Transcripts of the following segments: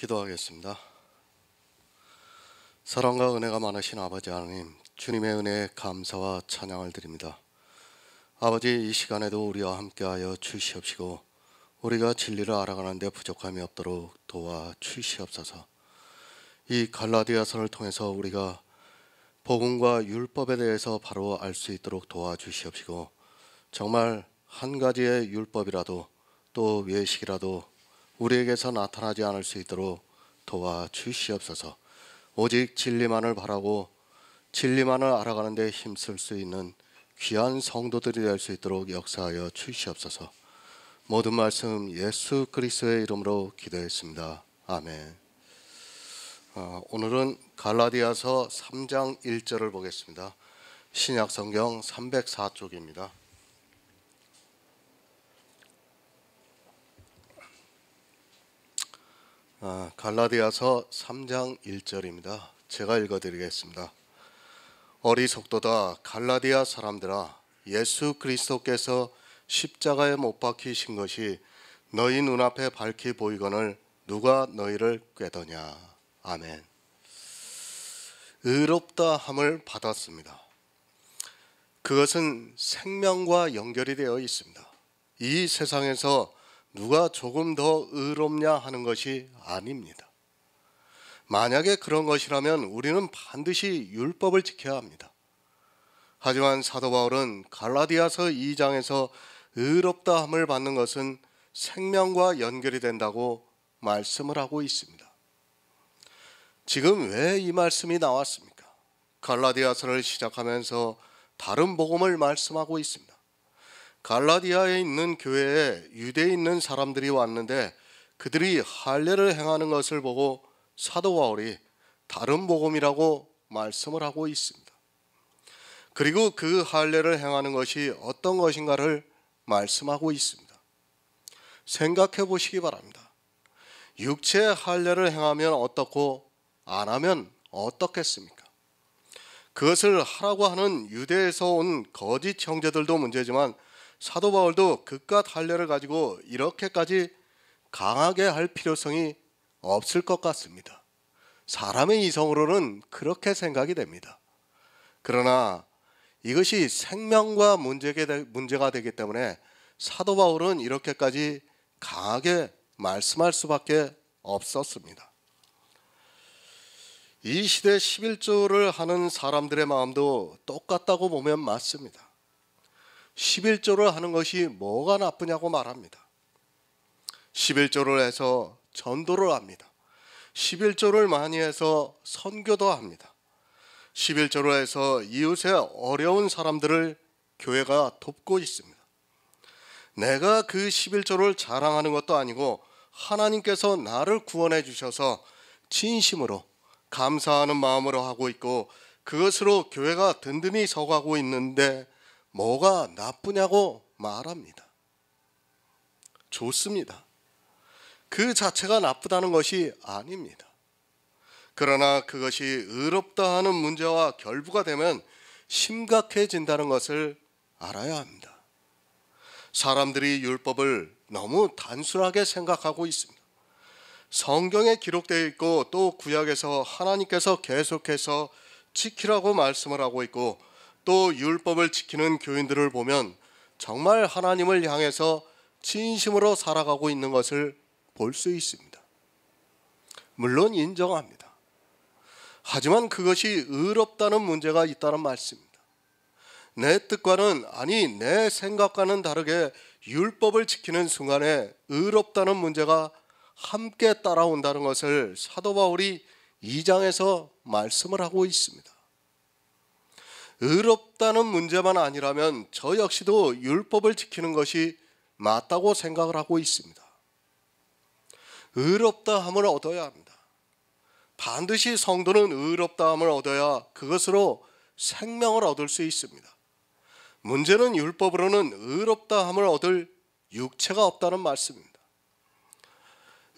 기도하겠습니다. 사랑과 은혜가 많으신 아버지 하나님, 주님의 은혜에 감사와 찬양을 드립니다. 아버지, 이 시간에도 우리와 함께하여 주시옵시고 우리가 진리를 알아가는 데 부족함이 없도록 도와 주시옵소서. 이 갈라디아서를 통해서 우리가 복음과 율법에 대해서 바로 알 수 있도록 도와주시옵시고, 정말 한 가지의 율법이라도 또 외식이라도 우리에게서 나타나지 않을 수 있도록 도와주시옵소서. 오직 진리만을 바라고 진리만을 알아가는 데 힘쓸 수 있는 귀한 성도들이 될 수 있도록 역사하여 주시옵소서. 모든 말씀 예수 그리스도의 이름으로 기도했습니다. 아멘. 오늘은 갈라디아서 3장 1절을 보겠습니다. 신약성경 304쪽입니다. 갈라디아서 3장 1절입니다. 제가 읽어드리겠습니다. 어리석도다 갈라디아 사람들아, 예수 그리스도께서 십자가에 못 박히신 것이 너희 눈앞에 밝히 보이거늘 누가 너희를 꾀더냐. 아멘. 의롭다 함을 받았습니다. 그것은 생명과 연결이 되어 있습니다. 이 세상에서 누가 조금 더 의롭냐 하는 것이 아닙니다. 만약에 그런 것이라면 우리는 반드시 율법을 지켜야 합니다. 하지만 사도 바울은 갈라디아서 2장에서 의롭다 함을 받는 것은 생명과 연결이 된다고 말씀을 하고 있습니다. 지금 왜 이 말씀이 나왔습니까? 갈라디아서를 시작하면서 다른 복음을 말씀하고 있습니다. 갈라디아에 있는 교회에 유대에 있는 사람들이 왔는데 그들이 할례를 행하는 것을 보고 사도 바울이 다른 복음이라고 말씀을 하고 있습니다. 그리고 그 할례를 행하는 것이 어떤 것인가를 말씀하고 있습니다. 생각해 보시기 바랍니다. 육체의 할례를 행하면 어떻고 안 하면 어떻겠습니까? 그것을 하라고 하는 유대에서 온 거짓 형제들도 문제지만 사도 바울도 그깟 할례를 가지고 이렇게까지 강하게 할 필요성이 없을 것 같습니다. 사람의 이성으로는 그렇게 생각이 됩니다. 그러나 이것이 생명과 문제가 되기 때문에 사도 바울은 이렇게까지 강하게 말씀할 수밖에 없었습니다. 이 시대 11조를 하는 사람들의 마음도 똑같다고 보면 맞습니다. 11조를 하는 것이 뭐가 나쁘냐고 말합니다. 11조를 해서 전도를 합니다. 11조를 많이 해서 선교도 합니다. 11조를 해서 이웃의 어려운 사람들을 교회가 돕고 있습니다. 내가 그 11조를 자랑하는 것도 아니고 하나님께서 나를 구원해 주셔서 진심으로 감사하는 마음으로 하고 있고 그것으로 교회가 든든히 서가고 있는데 뭐가 나쁘냐고 말합니다. 좋습니다. 그 자체가 나쁘다는 것이 아닙니다. 그러나 그것이 의롭다 하는 문제와 결부가 되면 심각해진다는 것을 알아야 합니다. 사람들이 율법을 너무 단순하게 생각하고 있습니다. 성경에 기록되어 있고 또 구약에서 하나님께서 계속해서 지키라고 말씀을 하고 있고 또 율법을 지키는 교인들을 보면 정말 하나님을 향해서 진심으로 살아가고 있는 것을 볼 수 있습니다. 물론 인정합니다. 하지만 그것이 의롭다는 문제가 있다는 말씀입니다. 내 뜻과는 아니 내 생각과는 다르게 율법을 지키는 순간에 의롭다는 문제가 함께 따라온다는 것을 사도 바울이 2장에서 말씀을 하고 있습니다. 의롭다는 문제만 아니라면 저 역시도 율법을 지키는 것이 맞다고 생각을 하고 있습니다. 의롭다함을 얻어야 합니다. 반드시 성도는 의롭다함을 얻어야 그것으로 생명을 얻을 수 있습니다. 문제는 율법으로는 의롭다함을 얻을 육체가 없다는 말씀입니다.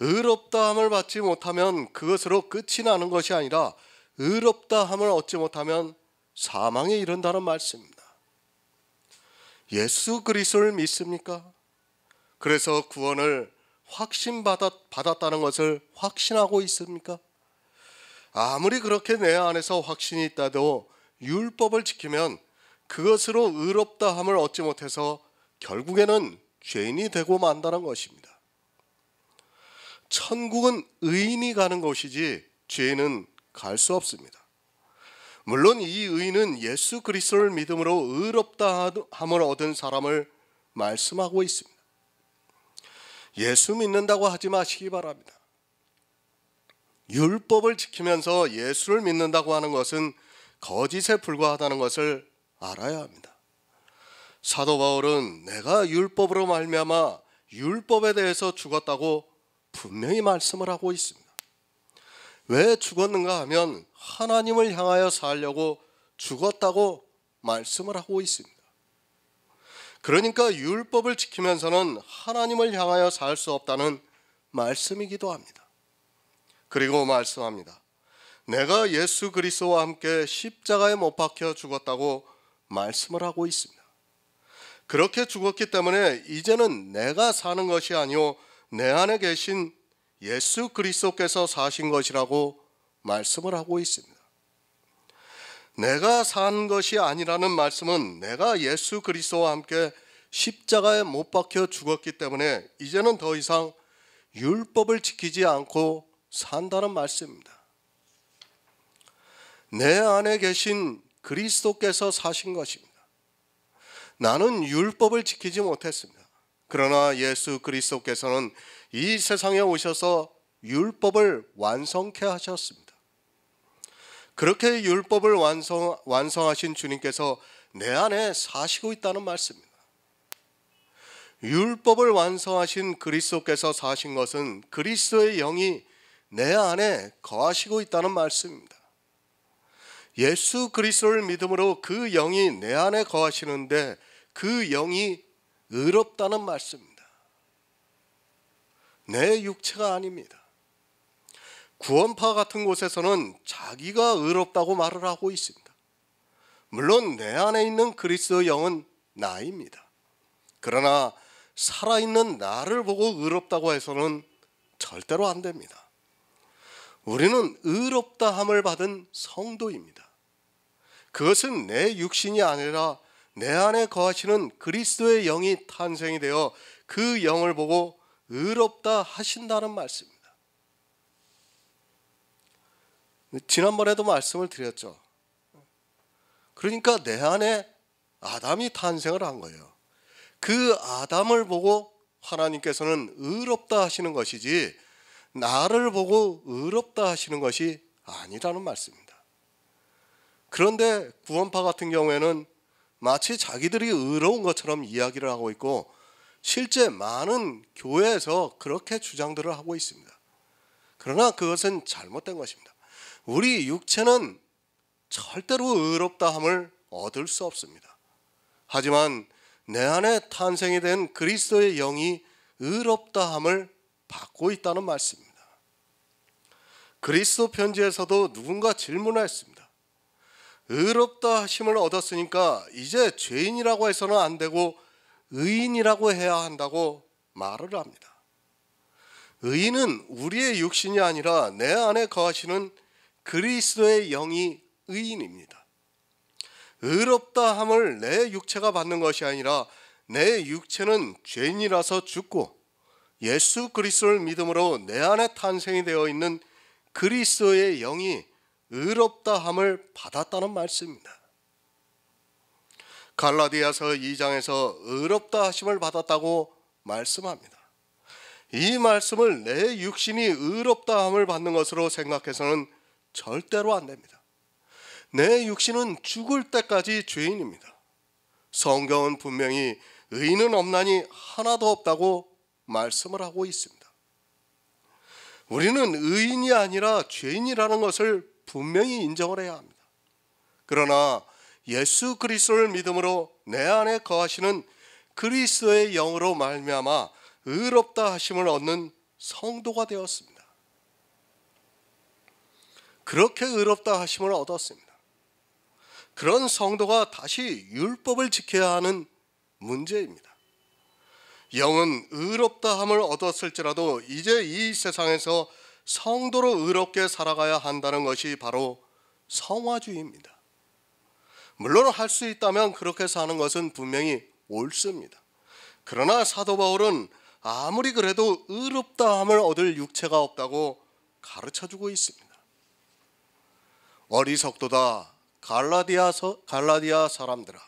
의롭다함을 받지 못하면 그것으로 끝이 나는 것이 아니라 의롭다함을 얻지 못하면 사망에 이른다는 말씀입니다. 예수 그리스도를 믿습니까? 그래서 구원을 받았다는 것을 확신하고 있습니까? 아무리 그렇게 내 안에서 확신이 있다도 율법을 지키면 그것으로 의롭다함을 얻지 못해서 결국에는 죄인이 되고 만다는 것입니다. 천국은 의인이 가는 곳이지 죄인은 갈 수 없습니다. 물론 이 의인은 예수 그리스도를 믿음으로 의롭다함을 얻은 사람을 말씀하고 있습니다. 예수 믿는다고 하지 마시기 바랍니다. 율법을 지키면서 예수를 믿는다고 하는 것은 거짓에 불과하다는 것을 알아야 합니다. 사도 바울은 내가 율법으로 말미암아 율법에 대해서 죽었다고 분명히 말씀을 하고 있습니다. 왜 죽었는가 하면 하나님을 향하여 살려고 죽었다고 말씀을 하고 있습니다. 그러니까 율법을 지키면서는 하나님을 향하여 살 수 없다는 말씀이기도 합니다. 그리고 말씀합니다. 내가 예수 그리스도와 함께 십자가에 못 박혀 죽었다고 말씀을 하고 있습니다. 그렇게 죽었기 때문에 이제는 내가 사는 것이 아니오 내 안에 계신 예수 그리스도께서 사신 것이라고 말씀을 하고 있습니다. 내가 산 것이 아니라는 말씀은 내가 예수 그리스도와 함께 십자가에 못 박혀 죽었기 때문에 이제는 더 이상 율법을 지키지 않고 산다는 말씀입니다. 내 안에 계신 그리스도께서 사신 것입니다. 나는 율법을 지키지 못했습니다. 그러나 예수 그리스도께서는 이 세상에 오셔서 율법을 완성케 하셨습니다. 그렇게 율법을 완성하신 주님께서 내 안에 사시고 있다는 말씀입니다. 율법을 완성하신 그리스도께서 사신 것은 그리스도의 영이 내 안에 거하시고 있다는 말씀입니다. 예수 그리스도를 믿음으로 그 영이 내 안에 거하시는데 그 영이 의롭다는 말씀입니다. 내 육체가 아닙니다. 구원파 같은 곳에서는 자기가 의롭다고 말을 하고 있습니다. 물론 내 안에 있는 그리스도의 영은 나입니다. 그러나 살아있는 나를 보고 의롭다고 해서는 절대로 안 됩니다. 우리는 의롭다함을 받은 성도입니다. 그것은 내 육신이 아니라 내 안에 거하시는 그리스도의 영이 탄생이 되어 그 영을 보고 의롭다 하신다는 말씀입니다. 지난번에도 말씀을 드렸죠. 그러니까 내 안에 아담이 탄생을 한 거예요. 그 아담을 보고 하나님께서는 의롭다 하시는 것이지 나를 보고 의롭다 하시는 것이 아니라는 말씀입니다. 그런데 구원파 같은 경우에는 마치 자기들이 의로운 것처럼 이야기를 하고 있고 실제 많은 교회에서 그렇게 주장들을 하고 있습니다. 그러나 그것은 잘못된 것입니다. 우리 육체는 절대로 의롭다함을 얻을 수 없습니다. 하지만 내 안에 탄생이 된 그리스도의 영이 의롭다함을 받고 있다는 말씀입니다. 그리스도 편지에서도 누군가 질문했습니다. 의롭다 하심을 얻었으니까 이제 죄인이라고 해서는 안 되고 의인이라고 해야 한다고 말을 합니다. 의인은 우리의 육신이 아니라 내 안에 거하시는 그리스도의 영이 의인입니다. 의롭다함을 내 육체가 받는 것이 아니라 내 육체는 죄인이라서 죽고 예수 그리스도를 믿음으로 내 안에 탄생이 되어 있는 그리스도의 영이 의롭다함을 받았다는 말씀입니다. 갈라디아서 2장에서 의롭다 하심을 받았다고 말씀합니다. 이 말씀을 내 육신이 의롭다함을 받는 것으로 생각해서는 절대로 안 됩니다. 내 육신은 죽을 때까지 죄인입니다. 성경은 분명히 의인은 없나니 하나도 없다고 말씀을 하고 있습니다. 우리는 의인이 아니라 죄인이라는 것을 분명히 인정을 해야 합니다. 그러나 예수 그리스도를 믿음으로 내 안에 거하시는 그리스도의 영으로 말미암아 의롭다 하심을 얻는 성도가 되었습니다. 그렇게 의롭다 하심을 얻었습니다. 그런 성도가 다시 율법을 지켜야 하는 문제입니다. 영은 의롭다함을 얻었을지라도 이제 이 세상에서 성도로 의롭게 살아가야 한다는 것이 바로 성화주의입니다. 물론 할 수 있다면 그렇게 사는 것은 분명히 옳습니다. 그러나 사도 바울은 아무리 그래도 의롭다함을 얻을 육체가 없다고 가르쳐주고 있습니다. 어리석도다 갈라디아 사람들아,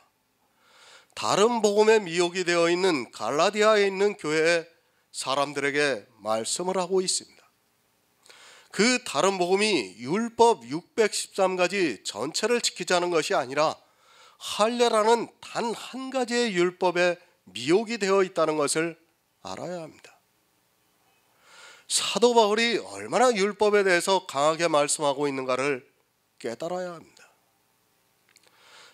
다른 복음에 미혹이 되어 있는 갈라디아에 있는 교회의 사람들에게 말씀을 하고 있습니다. 그 다른 복음이 율법 613가지 전체를 지키자는 것이 아니라 할례라는 단 한 가지의 율법에 미혹이 되어 있다는 것을 알아야 합니다. 사도 바울이 얼마나 율법에 대해서 강하게 말씀하고 있는가를 깨달아야 합니다.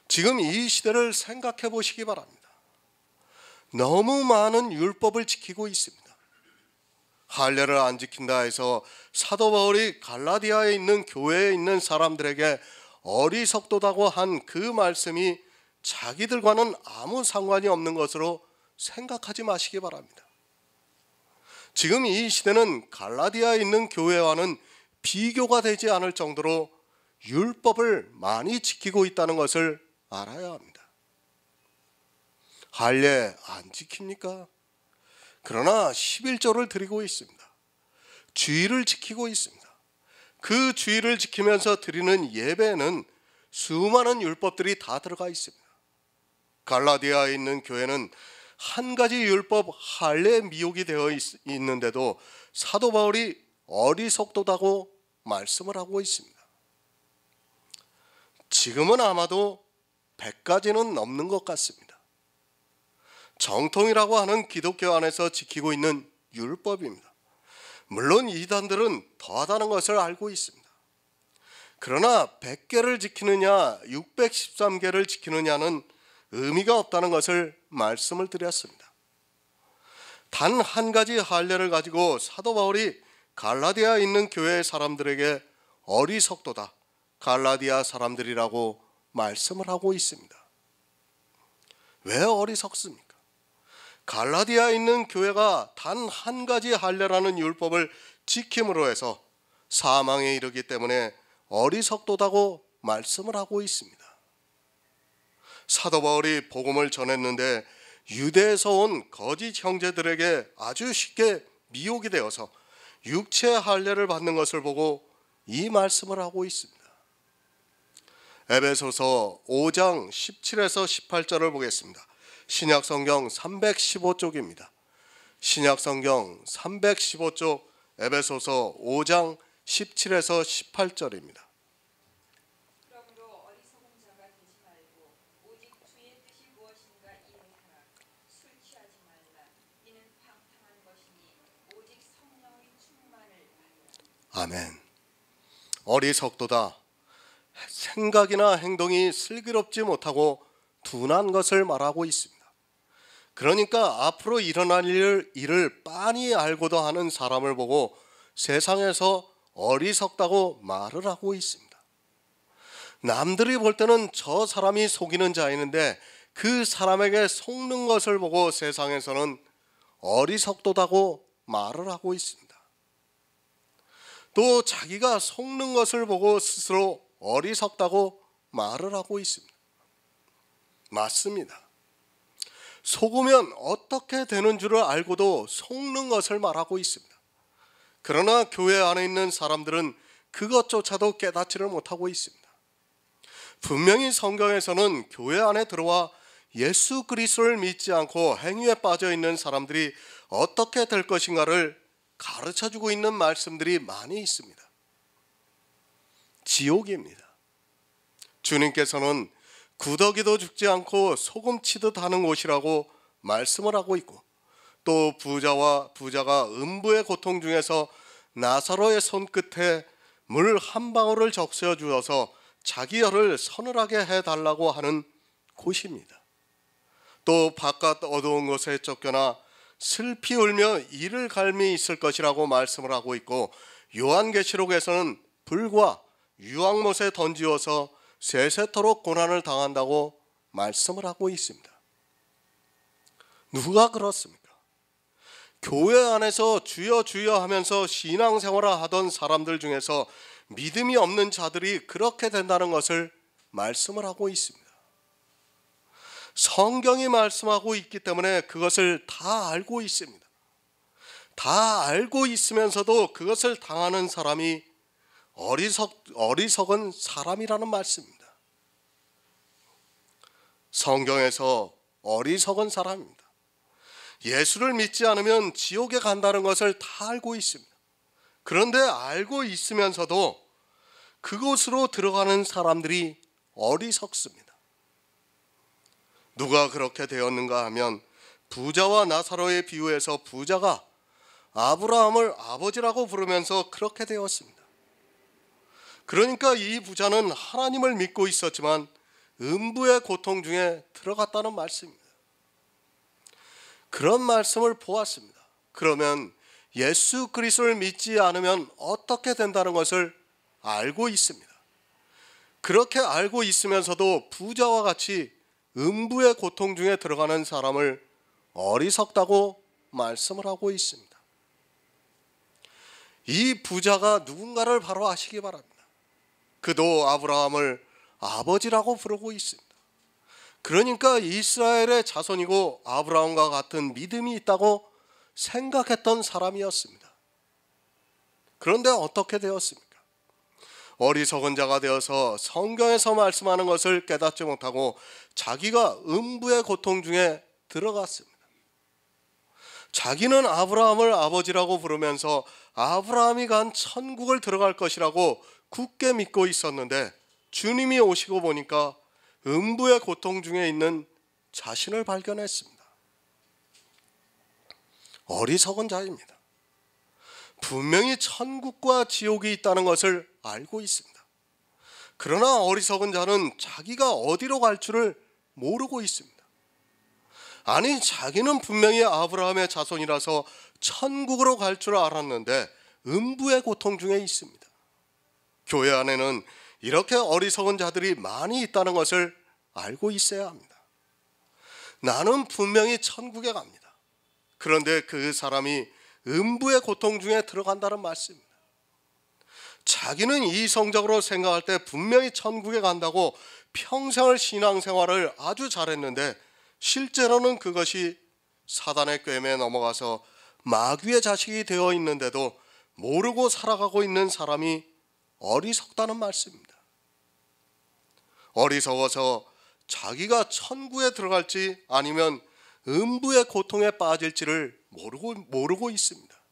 지금 이 시대를 생각해 보시기 바랍니다. 너무 많은 율법을 지키고 있습니다. 할례를 안 지킨다 해서 사도 바울이 갈라디아에 있는 교회에 있는 사람들에게 어리석도다고 한 그 말씀이 자기들과는 아무 상관이 없는 것으로 생각하지 마시기 바랍니다. 지금 이 시대는 갈라디아에 있는 교회와는 비교가 되지 않을 정도로 율법을 많이 지키고 있다는 것을 알아야 합니다. 할례 안 지킵니까? 그러나 11조를 드리고 있습니다. 주의를 지키고 있습니다. 그 주의를 지키면서 드리는 예배에는 수많은 율법들이 다 들어가 있습니다. 갈라디아에 있는 교회는 한 가지 율법 할례에 미혹이 되어 있는데도 사도 바울이 어리석도다고 말씀을 하고 있습니다. 지금은 아마도 100가지는 넘는 것 같습니다. 정통이라고 하는 기독교 안에서 지키고 있는 율법입니다. 물론 이단들은 더하다는 것을 알고 있습니다. 그러나 100개를 지키느냐 613개를 지키느냐는 의미가 없다는 것을 말씀을 드렸습니다. 단 한 가지 할례를 가지고 사도 바울이 갈라디아에 있는 교회의 사람들에게 어리석도다 갈라디아 사람들이라고 말씀을 하고 있습니다. 왜 어리석습니까? 갈라디아에 있는 교회가 단 한 가지 할례라는 율법을 지킴으로 해서 사망에 이르기 때문에 어리석도다고 말씀을 하고 있습니다. 사도 바울이 복음을 전했는데 유대에서 온 거짓 형제들에게 아주 쉽게 미혹이 되어서 육체 할례를 받는 것을 보고 이 말씀을 하고 있습니다. 에베소서 5장 17에서 18절을 보겠습니다. 신약성경 315쪽입니다. 신약성경 315쪽 에베소서 5장 17에서 18절입니다. 그러므로 어리석은 자가 되지 말고 오직 주의 뜻이 무엇인가 이해하라. 술 취하지 말라. 이는 방탕한 것이니 오직 성령의 충만을 받으라. 아멘. 어리석도다. 생각이나 행동이 슬기롭지 못하고 둔한 것을 말하고 있습니다. 그러니까 앞으로 일어날 일을 빤히 알고도 하는 사람을 보고 세상에서 어리석다고 말을 하고 있습니다. 남들이 볼 때는 저 사람이 속이는 자이는데 그 사람에게 속는 것을 보고 세상에서는 어리석도다고 말을 하고 있습니다. 또 자기가 속는 것을 보고 스스로 어리석다고 말을 하고 있습니다. 맞습니다. 속으면 어떻게 되는 줄을 알고도 속는 것을 말하고 있습니다. 그러나 교회 안에 있는 사람들은 그것조차도 깨닫지를 못하고 있습니다. 분명히 성경에서는 교회 안에 들어와 예수 그리스도를 믿지 않고 행위에 빠져 있는 사람들이 어떻게 될 것인가를 가르쳐주고 있는 말씀들이 많이 있습니다. 지옥입니다. 주님께서는 구더기도 죽지 않고 소금 치듯 하는 곳이라고 말씀을 하고 있고, 또 부자가 음부의 고통 중에서 나사로의 손끝에 물 한 방울을 적셔 주어서 자기 혀를 서늘하게 해달라고 하는 곳입니다. 또 바깥 어두운 곳에 쫓겨나 슬피 울며 이를 갈미 있을 것이라고 말씀을 하고 있고, 요한계시록에서는 불과 유황못에 던지어서 세세토록 고난을 당한다고 말씀을 하고 있습니다. 누가 그렇습니까? 교회 안에서 주여 주여 하면서 신앙생활을 하던 사람들 중에서 믿음이 없는 자들이 그렇게 된다는 것을 말씀을 하고 있습니다. 성경이 말씀하고 있기 때문에 그것을 다 알고 있습니다. 다 알고 있으면서도 그것을 당하는 사람이 어리석은 사람이라는 말씀입니다. 성경에서 어리석은 사람입니다. 예수를 믿지 않으면 지옥에 간다는 것을 다 알고 있습니다. 그런데 알고 있으면서도 그곳으로 들어가는 사람들이 어리석습니다. 누가 그렇게 되었는가 하면 부자와 나사로의 비유에서 부자가 아브라함을 아버지라고 부르면서 그렇게 되었습니다. 그러니까 이 부자는 하나님을 믿고 있었지만 음부의 고통 중에 들어갔다는 말씀입니다. 그런 말씀을 보았습니다. 그러면 예수 그리스도를 믿지 않으면 어떻게 된다는 것을 알고 있습니다. 그렇게 알고 있으면서도 부자와 같이 음부의 고통 중에 들어가는 사람을 어리석다고 말씀을 하고 있습니다. 이 부자가 누군가를 바로 아시기 바랍니다. 그도 아브라함을 아버지라고 부르고 있습니다. 그러니까 이스라엘의 자손이고 아브라함과 같은 믿음이 있다고 생각했던 사람이었습니다. 그런데 어떻게 되었습니까? 어리석은 자가 되어서 성경에서 말씀하는 것을 깨닫지 못하고 자기가 음부의 고통 중에 들어갔습니다. 자기는 아브라함을 아버지라고 부르면서 아브라함이 간 천국을 들어갈 것이라고 굳게 믿고 있었는데 주님이 오시고 보니까 음부의 고통 중에 있는 자신을 발견했습니다. 어리석은 자입니다. 분명히 천국과 지옥이 있다는 것을 알고 있습니다. 그러나 어리석은 자는 자기가 어디로 갈 줄을 모르고 있습니다. 아니, 자기는 분명히 아브라함의 자손이라서 천국으로 갈 줄 알았는데 음부의 고통 중에 있습니다. 교회 안에는 이렇게 어리석은 자들이 많이 있다는 것을 알고 있어야 합니다. 나는 분명히 천국에 갑니다. 그런데 그 사람이 음부의 고통 중에 들어간다는 말씀입니다. 자기는 이성적으로 생각할 때 분명히 천국에 간다고 평생을 신앙생활을 아주 잘했는데 실제로는 그것이 사단의 꾀에 넘어가서 마귀의 자식이 되어 있는데도 모르고 살아가고 있는 사람이 어리석다는 말씀입니다. 어리석어서 자기가 천국에 들어갈지 아니면 음부의 고통에 빠질지를 모르고 있습니다.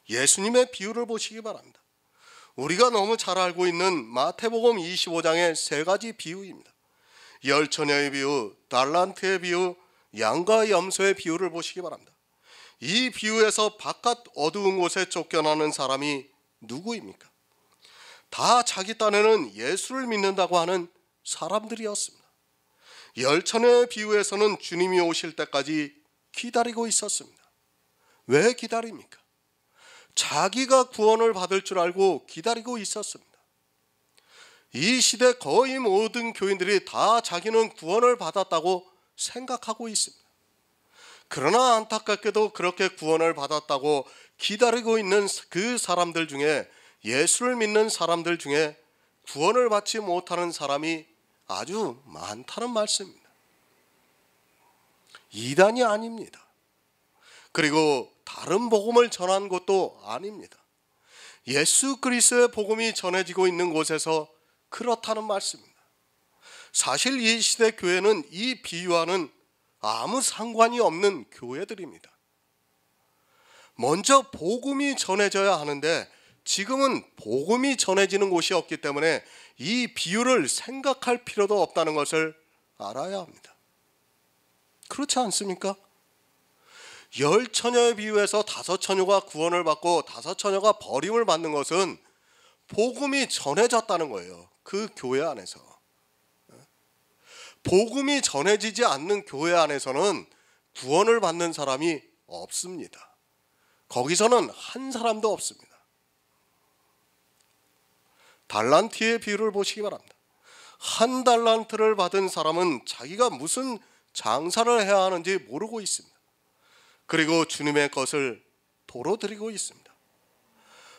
예수님의 비유를 보시기 바랍니다. 우리가 너무 잘 알고 있는 마태복음 25장의 세 가지 비유입니다. 열처녀의 비유, 달란트의 비유, 양과 염소의 비유를 보시기 바랍니다. 이 비유에서 바깥 어두운 곳에 쫓겨나는 사람이 누구입니까? 다 자기 딴에는 예수를 믿는다고 하는 사람들이었습니다. 열처녀의 비유에서는 주님이 오실 때까지 기다리고 있었습니다. 왜 기다립니까? 자기가 구원을 받을 줄 알고 기다리고 있었습니다. 이 시대 거의 모든 교인들이 다 자기는 구원을 받았다고 생각하고 있습니다. 그러나 안타깝게도 그렇게 구원을 받았다고 기다리고 있는 그 사람들 중에, 예수를 믿는 사람들 중에 구원을 받지 못하는 사람이 아주 많다는 말씀입니다. 이단이 아닙니다. 그리고 다른 복음을 전한 것도 아닙니다. 예수 그리스도의 복음이 전해지고 있는 곳에서 그렇다는 말씀입니다. 사실 이 시대 교회는 이 비유와는 아무 상관이 없는 교회들입니다. 먼저 복음이 전해져야 하는데 지금은 복음이 전해지는 곳이 없기 때문에 이 비유를 생각할 필요도 없다는 것을 알아야 합니다. 그렇지 않습니까? 열 처녀의 비유에서 다섯 처녀가 구원을 받고 다섯 처녀가 버림을 받는 것은 복음이 전해졌다는 거예요. 그 교회 안에서. 복음이 전해지지 않는 교회 안에서는 구원을 받는 사람이 없습니다. 거기서는 한 사람도 없습니다. 달란트의 비유를 보시기 바랍니다. 한 달란트를 받은 사람은 자기가 무슨 장사를 해야 하는지 모르고 있습니다. 그리고 주님의 것을 도로 드리고 있습니다.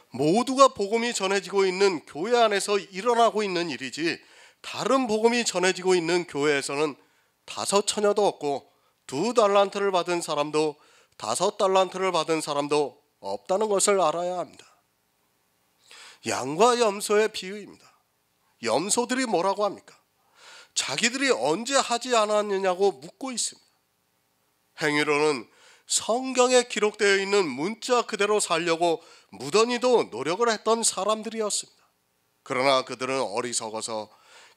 모두가 복음이 전해지고 있는 교회 안에서 일어나고 있는 일이지, 다른 복음이 전해지고 있는 교회에서는 5처녀도 없고 2달란트를 받은 사람도 5달란트를 받은 사람도 없다는 것을 알아야 합니다. 양과 염소의 비유입니다. 염소들이 뭐라고 합니까? 자기들이 언제 하지 않았느냐고 묻고 있습니다. 행위로는 성경에 기록되어 있는 문자 그대로 살려고 무던히도 노력을 했던 사람들이었습니다. 그러나 그들은 어리석어서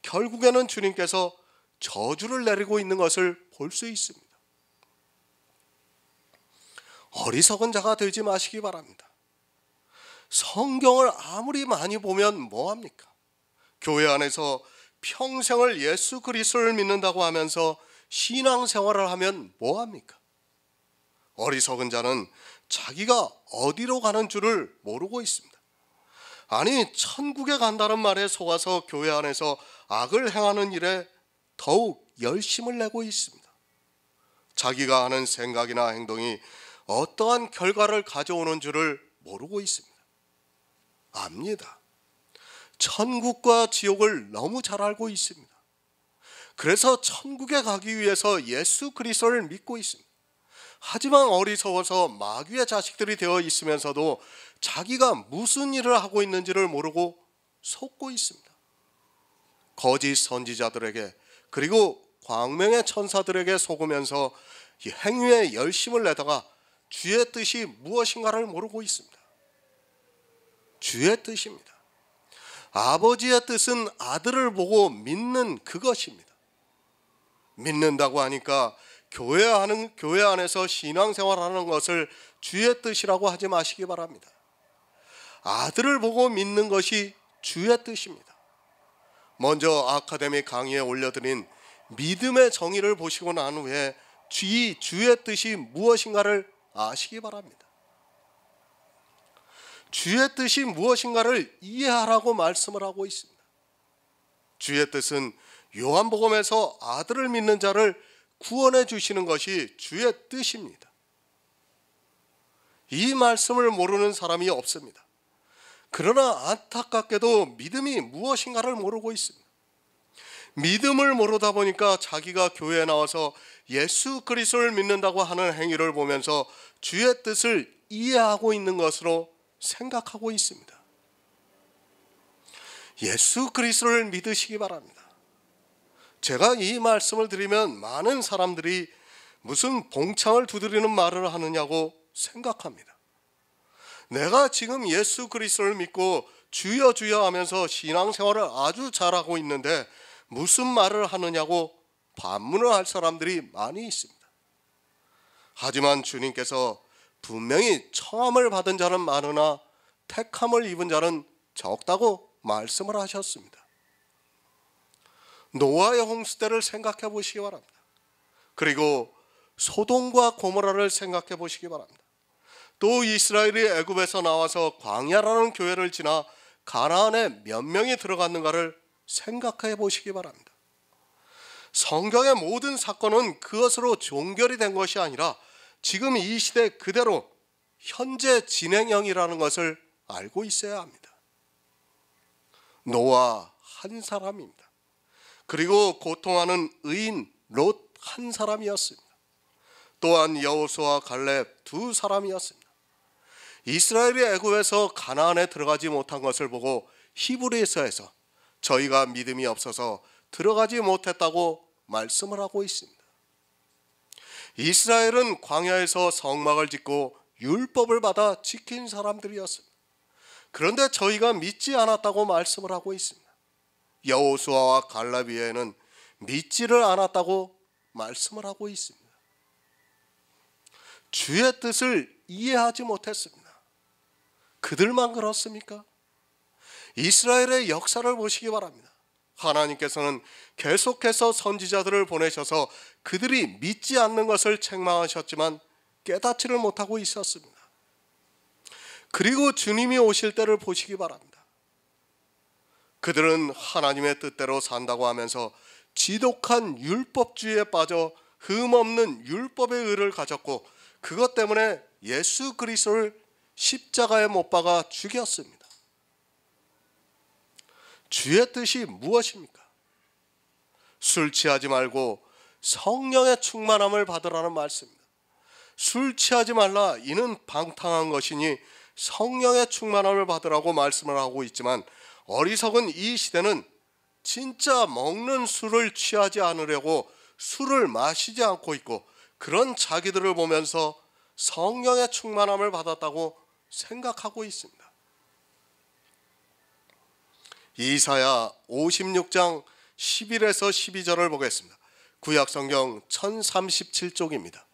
결국에는 주님께서 저주를 내리고 있는 것을 볼 수 있습니다. 어리석은 자가 되지 마시기 바랍니다. 성경을 아무리 많이 보면 뭐합니까? 교회 안에서 평생을 예수 그리스도를 믿는다고 하면서 신앙생활을 하면 뭐합니까? 어리석은 자는 자기가 어디로 가는 줄을 모르고 있습니다. 아니, 천국에 간다는 말에 속아서 교회 안에서 악을 행하는 일에 더욱 열심을 내고 있습니다. 자기가 하는 생각이나 행동이 어떠한 결과를 가져오는 줄을 모르고 있습니다. 압니다. 천국과 지옥을 너무 잘 알고 있습니다. 그래서 천국에 가기 위해서 예수 그리스도를 믿고 있습니다. 하지만 어리석어서 마귀의 자식들이 되어 있으면서도 자기가 무슨 일을 하고 있는지를 모르고 속고 있습니다. 거짓 선지자들에게 그리고 광명의 천사들에게 속으면서 이 행위에 열심을 내다가 주의 뜻이 무엇인가를 모르고 있습니다. 주의 뜻입니다. 아버지의 뜻은 아들을 보고 믿는 그것입니다. 믿는다고 하니까 교회 안에서 신앙생활하는 것을 주의 뜻이라고 하지 마시기 바랍니다. 아들을 보고 믿는 것이 주의 뜻입니다. 먼저 아카데미 강의에 올려드린 믿음의 정의를 보시고 난 후에 주의 뜻이 무엇인가를 아시기 바랍니다. 주의 뜻이 무엇인가를 이해하라고 말씀을 하고 있습니다. 주의 뜻은 요한복음에서 아들을 믿는 자를 구원해 주시는 것이 주의 뜻입니다. 이 말씀을 모르는 사람이 없습니다. 그러나 안타깝게도 믿음이 무엇인가를 모르고 있습니다. 믿음을 모르다 보니까 자기가 교회에 나와서 예수 그리스도를 믿는다고 하는 행위를 보면서 주의 뜻을 이해하고 있는 것으로 생각하고 있습니다. 예수 그리스도를 믿으시기 바랍니다. 제가 이 말씀을 드리면 많은 사람들이 무슨 봉창을 두드리는 말을 하느냐고 생각합니다. 내가 지금 예수 그리스도를 믿고 주여 주여 하면서 신앙생활을 아주 잘하고 있는데 무슨 말을 하느냐고 반문을 할 사람들이 많이 있습니다. 하지만 주님께서 분명히 청함을 받은 자는 많으나 택함을 입은 자는 적다고 말씀을 하셨습니다. 노아의 홍수 때를 생각해 보시기 바랍니다. 그리고 소돔과 고모라를 생각해 보시기 바랍니다. 또 이스라엘이 애굽에서 나와서 광야라는 교회를 지나 가나안에 몇 명이 들어갔는가를 생각해 보시기 바랍니다. 성경의 모든 사건은 그것으로 종결이 된 것이 아니라 지금 이 시대 그대로 현재 진행형이라는 것을 알고 있어야 합니다. 노아 한 사람입니다. 그리고 고통하는 의인 롯 한 사람이었습니다. 또한 여호수아 갈렙 2사람이었습니다. 이스라엘이 애굽에서 가나안에 들어가지 못한 것을 보고 히브리서에서 저희가 믿음이 없어서 들어가지 못했다고 말씀을 하고 있습니다. 이스라엘은 광야에서 성막을 짓고 율법을 받아 지킨 사람들이었습니다. 그런데 저희가 믿지 않았다고 말씀을 하고 있습니다. 여호수아와 갈렙 외에는 믿지를 않았다고 말씀을 하고 있습니다. 주의 뜻을 이해하지 못했습니다. 그들만 그렇습니까? 이스라엘의 역사를 보시기 바랍니다. 하나님께서는 계속해서 선지자들을 보내셔서 그들이 믿지 않는 것을 책망하셨지만 깨닫지를 못하고 있었습니다. 그리고 주님이 오실 때를 보시기 바랍니다. 그들은 하나님의 뜻대로 산다고 하면서 지독한 율법주의에 빠져 흠없는 율법의 의를 가졌고 그것 때문에 예수 그리스도를 십자가에 못 박아 죽였습니다. 주의 뜻이 무엇입니까? 술 취하지 말고 성령의 충만함을 받으라는 말씀입니다. 술 취하지 말라, 이는 방탕한 것이니 성령의 충만함을 받으라고 말씀을 하고 있지만, 어리석은 이 시대는 진짜 먹는 술을 취하지 않으려고 술을 마시지 않고 있고, 그런 자기들을 보면서 성령의 충만함을 받았다고 생각하고 있습니다. 이사야 56장 11에서 12절을 보겠습니다. 구약성경 1037쪽입니다.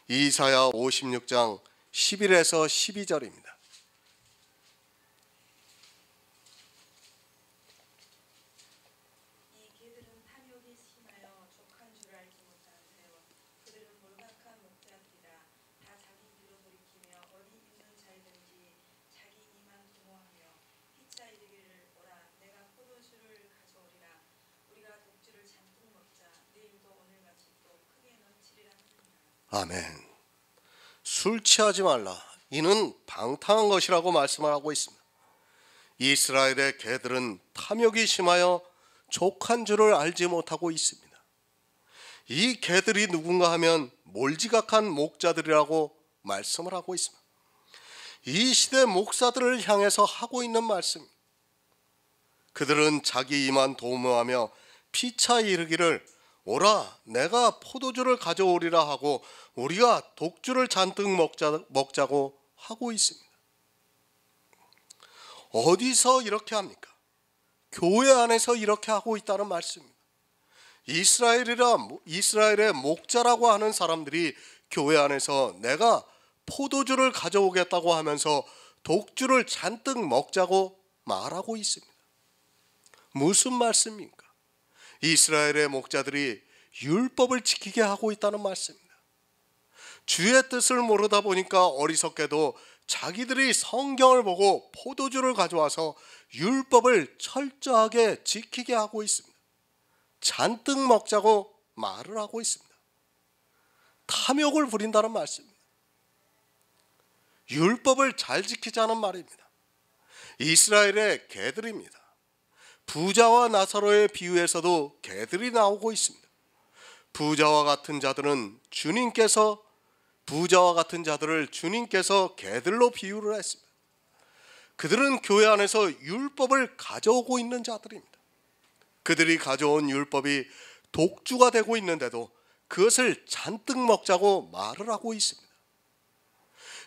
이사야 56장 11에서 12절입니다. 이 개들은 탐욕이 심하여 족한 줄 알지 못하는데요. 그들은 몰각한 목자들이라. 다 자기 길로 돌이키며 어디 있는 자이든지 자기 이만 도모하며 피차 이르기를, 오라 내가 포도주를 가져오리라. 우리가 독주를 잔뜩 먹자. 내일도 오늘같이 또 크게 넘치리라 하느니라. 아멘. 술 취하지 말라, 이는 방탕한 것이라고 말씀을 하고 있습니다. 이스라엘의 개들은 탐욕이 심하여 족한 줄을 알지 못하고 있습니다. 이 개들이 누군가 하면 몰지각한 목자들이라고 말씀을 하고 있습니다. 이 시대 목사들을 향해서 하고 있는 말씀입니다. 그들은 자기 이만 도모하며 피차 이르기를, 오라 내가 포도주를 가져오리라 하고 우리가 독주를 잔뜩 먹자고 하고 있습니다. 어디서 이렇게 합니까? 교회 안에서 이렇게 하고 있다는 말씀입니다. 이스라엘의 목자라고 하는 사람들이 교회 안에서 내가 포도주를 가져오겠다고 하면서 독주를 잔뜩 먹자고 말하고 있습니다. 무슨 말씀입니까? 이스라엘의 목자들이 율법을 지키게 하고 있다는 말씀입니다. 주의 뜻을 모르다 보니까 어리석게도 자기들이 성경을 보고 포도주를 가져와서 율법을 철저하게 지키게 하고 있습니다. 잔뜩 먹자고 말을 하고 있습니다. 탐욕을 부린다는 말씀입니다. 율법을 잘 지키자는 말입니다. 이스라엘의 개들입니다. 부자와 나사로의 비유에서도 개들이 나오고 있습니다. 부자와 같은 자들을 주님께서 개들로 비유를 했습니다. 그들은 교회 안에서 율법을 가져오고 있는 자들입니다. 그들이 가져온 율법이 독주가 되고 있는데도 그것을 잔뜩 먹자고 말을 하고 있습니다.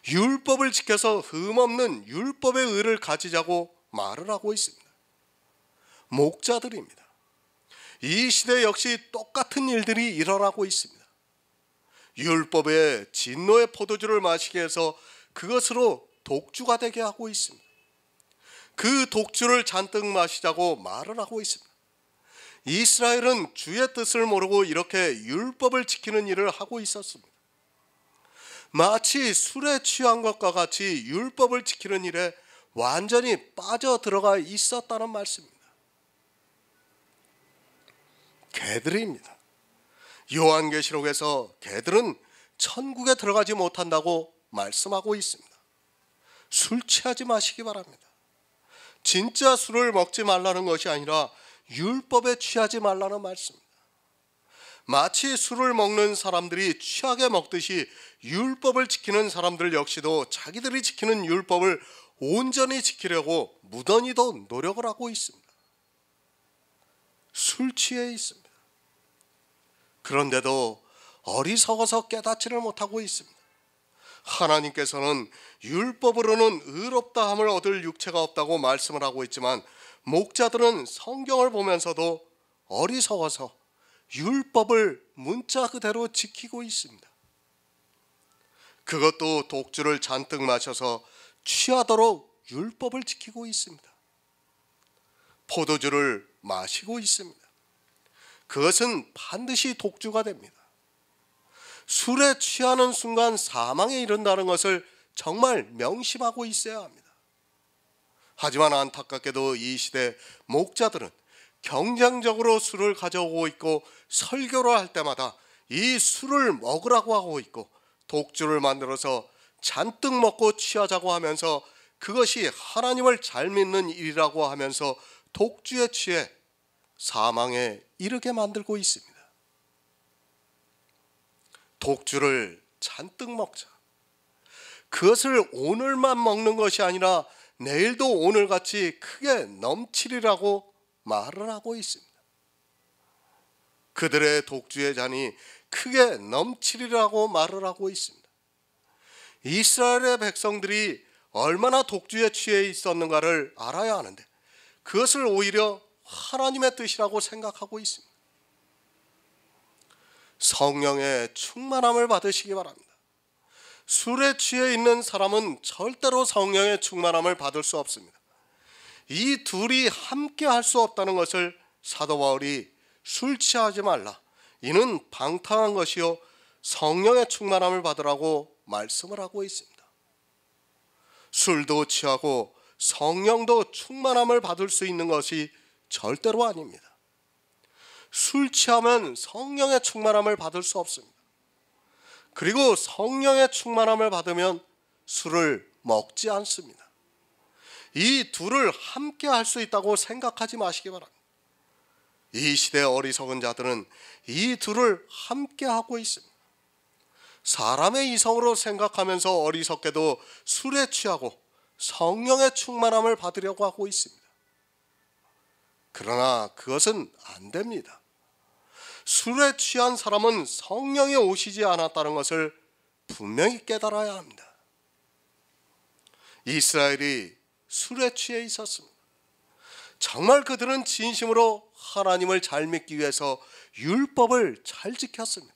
율법을 지켜서 흠없는 율법의 의를 가지자고 말을 하고 있습니다. 목자들입니다. 이 시대 역시 똑같은 일들이 일어나고 있습니다. 율법의 진노의 포도주를 마시게 해서 그것으로 독주가 되게 하고 있습니다. 그 독주를 잔뜩 마시자고 말을 하고 있습니다. 이스라엘은 주의 뜻을 모르고 이렇게 율법을 지키는 일을 하고 있었습니다. 마치 술에 취한 것과 같이 율법을 지키는 일에 완전히 빠져들어가 있었다는 말씀입니다. 개들입니다. 요한계시록에서 개들은 천국에 들어가지 못한다고 말씀하고 있습니다. 술 취하지 마시기 바랍니다. 진짜 술을 먹지 말라는 것이 아니라 율법에 취하지 말라는 말씀입니다. 마치 술을 먹는 사람들이 취하게 먹듯이 율법을 지키는 사람들 역시도 자기들이 지키는 율법을 온전히 지키려고 무던히도 노력을 하고 있습니다. 술 취해 있습니다. 그런데도 어리석어서 깨닫지를 못하고 있습니다. 하나님께서는 율법으로는 의롭다함을 얻을 육체가 없다고 말씀을 하고 있지만, 목자들은 성경을 보면서도 어리석어서 율법을 문자 그대로 지키고 있습니다. 그것도 독주를 잔뜩 마셔서 취하도록 율법을 지키고 있습니다. 포도주를 마시고 있습니다. 그것은 반드시 독주가 됩니다. 술에 취하는 순간 사망에 이른다는 것을 정말 명심하고 있어야 합니다. 하지만 안타깝게도 이 시대 목자들은 경쟁적으로 술을 가져오고 있고 설교를 할 때마다 이 술을 먹으라고 하고 있고 독주를 만들어서 잔뜩 먹고 취하자고 하면서 그것이 하나님을 잘 믿는 일이라고 하면서 독주에 취해 사망에 이르게 만들고 있습니다. 독주를 잔뜩 먹자. 그것을 오늘만 먹는 것이 아니라 내일도 오늘같이 크게 넘치리라고 말을 하고 있습니다. 그들의 독주의 잔이 크게 넘치리라고 말을 하고 있습니다. 이스라엘의 백성들이 얼마나 독주에 취해 있었는가를 알아야 하는데 그것을 오히려 하나님의 뜻이라고 생각하고 있습니다. 성령의 충만함을 받으시기 바랍니다. 술에 취해 있는 사람은 절대로 성령의 충만함을 받을 수 없습니다. 이 둘이 함께 할 수 없다는 것을 사도 바울이 술 취하지 말라, 이는 방탕한 것이요 성령의 충만함을 받으라고 말씀을 하고 있습니다. 술도 취하고 성령도 충만함을 받을 수 있는 것이 절대로 아닙니다. 술 취하면 성령의 충만함을 받을 수 없습니다. 그리고 성령의 충만함을 받으면 술을 먹지 않습니다. 이 둘을 함께 할 수 있다고 생각하지 마시기 바랍니다. 이 시대의 어리석은 자들은 이 둘을 함께 하고 있습니다. 사람의 이성으로 생각하면서 어리석게도 술에 취하고 성령의 충만함을 받으려고 하고 있습니다. 그러나 그것은 안 됩니다. 술에 취한 사람은 성령이 오시지 않았다는 것을 분명히 깨달아야 합니다. 이스라엘이 술에 취해 있었습니다. 정말 그들은 진심으로 하나님을 잘 믿기 위해서 율법을 잘 지켰습니다.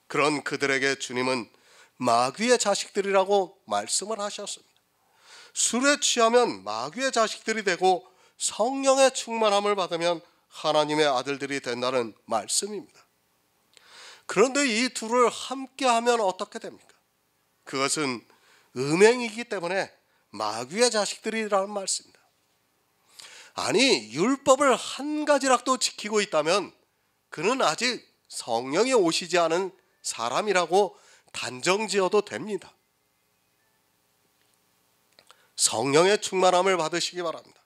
그런 그들에게 주님은 마귀의 자식들이라고 말씀을 하셨습니다. 술에 취하면 마귀의 자식들이 되고 성령의 충만함을 받으면 하나님의 아들들이 된다는 말씀입니다. 그런데 이 둘을 함께 하면 어떻게 됩니까? 그것은 음행이기 때문에 마귀의 자식들이라는 말씀입니다. 아니, 율법을 한 가지라도 지키고 있다면 그는 아직 성령이 오시지 않은 사람이라고 단정지어도 됩니다. 성령의 충만함을 받으시기 바랍니다.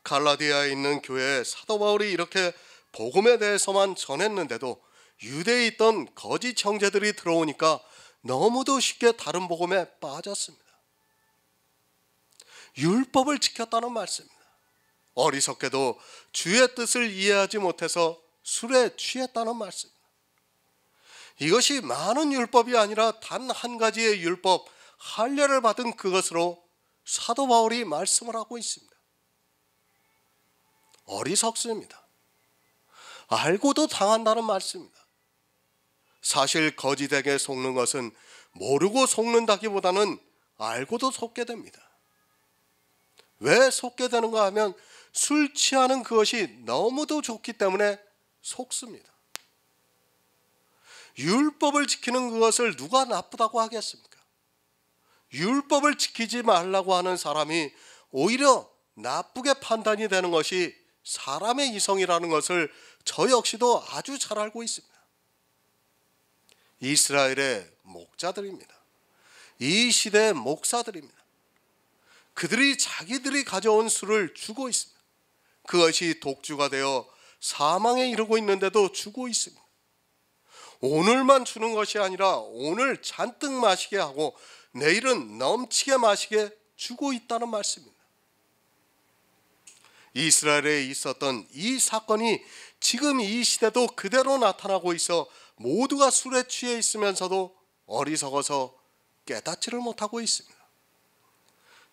갈라디아에 있는 교회에 사도 바울이 이렇게 복음에 대해서만 전했는데도 유대에 있던 거짓 형제들이 들어오니까 너무도 쉽게 다른 복음에 빠졌습니다. 율법을 지켰다는 말씀입니다. 어리석게도 주의 뜻을 이해하지 못해서 술에 취했다는 말씀입니다. 이것이 많은 율법이 아니라 단 한 가지의 율법, 할례를 받은 그것으로 사도 바울이 말씀을 하고 있습니다. 어리석습니다. 알고도 당한다는 말씀입니다. 사실 거짓에게 속는 것은 모르고 속는다기보다는 알고도 속게 됩니다. 왜 속게 되는가 하면 술 취하는 그것이 너무도 좋기 때문에 속습니다. 율법을 지키는 그것을 누가 나쁘다고 하겠습니까? 율법을 지키지 말라고 하는 사람이 오히려 나쁘게 판단이 되는 것이 사람의 이성이라는 것을 저 역시도 아주 잘 알고 있습니다. 이스라엘의 목자들입니다. 이 시대의 목사들입니다. 그들이 자기들이 가져온 술을 주고 있습니다. 그것이 독주가 되어 사망에 이르고 있는데도 주고 있습니다. 오늘만 주는 것이 아니라 오늘 잔뜩 마시게 하고 내일은 넘치게 마시게 주고 있다는 말씀입니다. 이스라엘에 있었던 이 사건이 지금 이 시대도 그대로 나타나고 있어 모두가 술에 취해 있으면서도 어리석어서 깨닫지를 못하고 있습니다.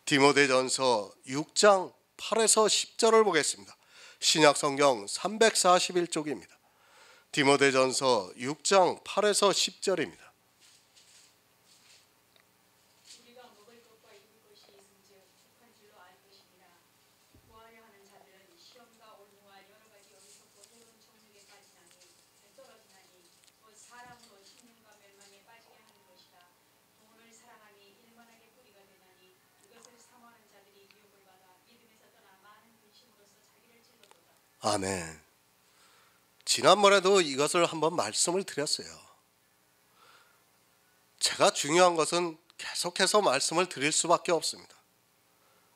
디모데전서 6장 8에서 10절을 보겠습니다. 신약성경 341쪽입니다. 디모데전서 6장 8에서 10절입니다. 우리가 먹을 것과 입을 것이 있은즉 족한 줄로 알 것이니라. 구하려 하는 자들은 시험과 온유와 여러 가지 어리석고 해로운 정욕에 빠지나니 떨어지나니 곧 사람으로 심령과 멸망에 빠지게 하는 것이다. 돈을 사랑함이 일만하게 뿌리가 되나니 이것을 사모하는 자들이 유혹을 받아 믿음에서 떠나 많은 근심으로써 자기를 찔러도다. 아멘. 지난번에도 이것을 한번 말씀을 드렸어요. 제가 중요한 것은 계속해서 말씀을 드릴 수밖에 없습니다.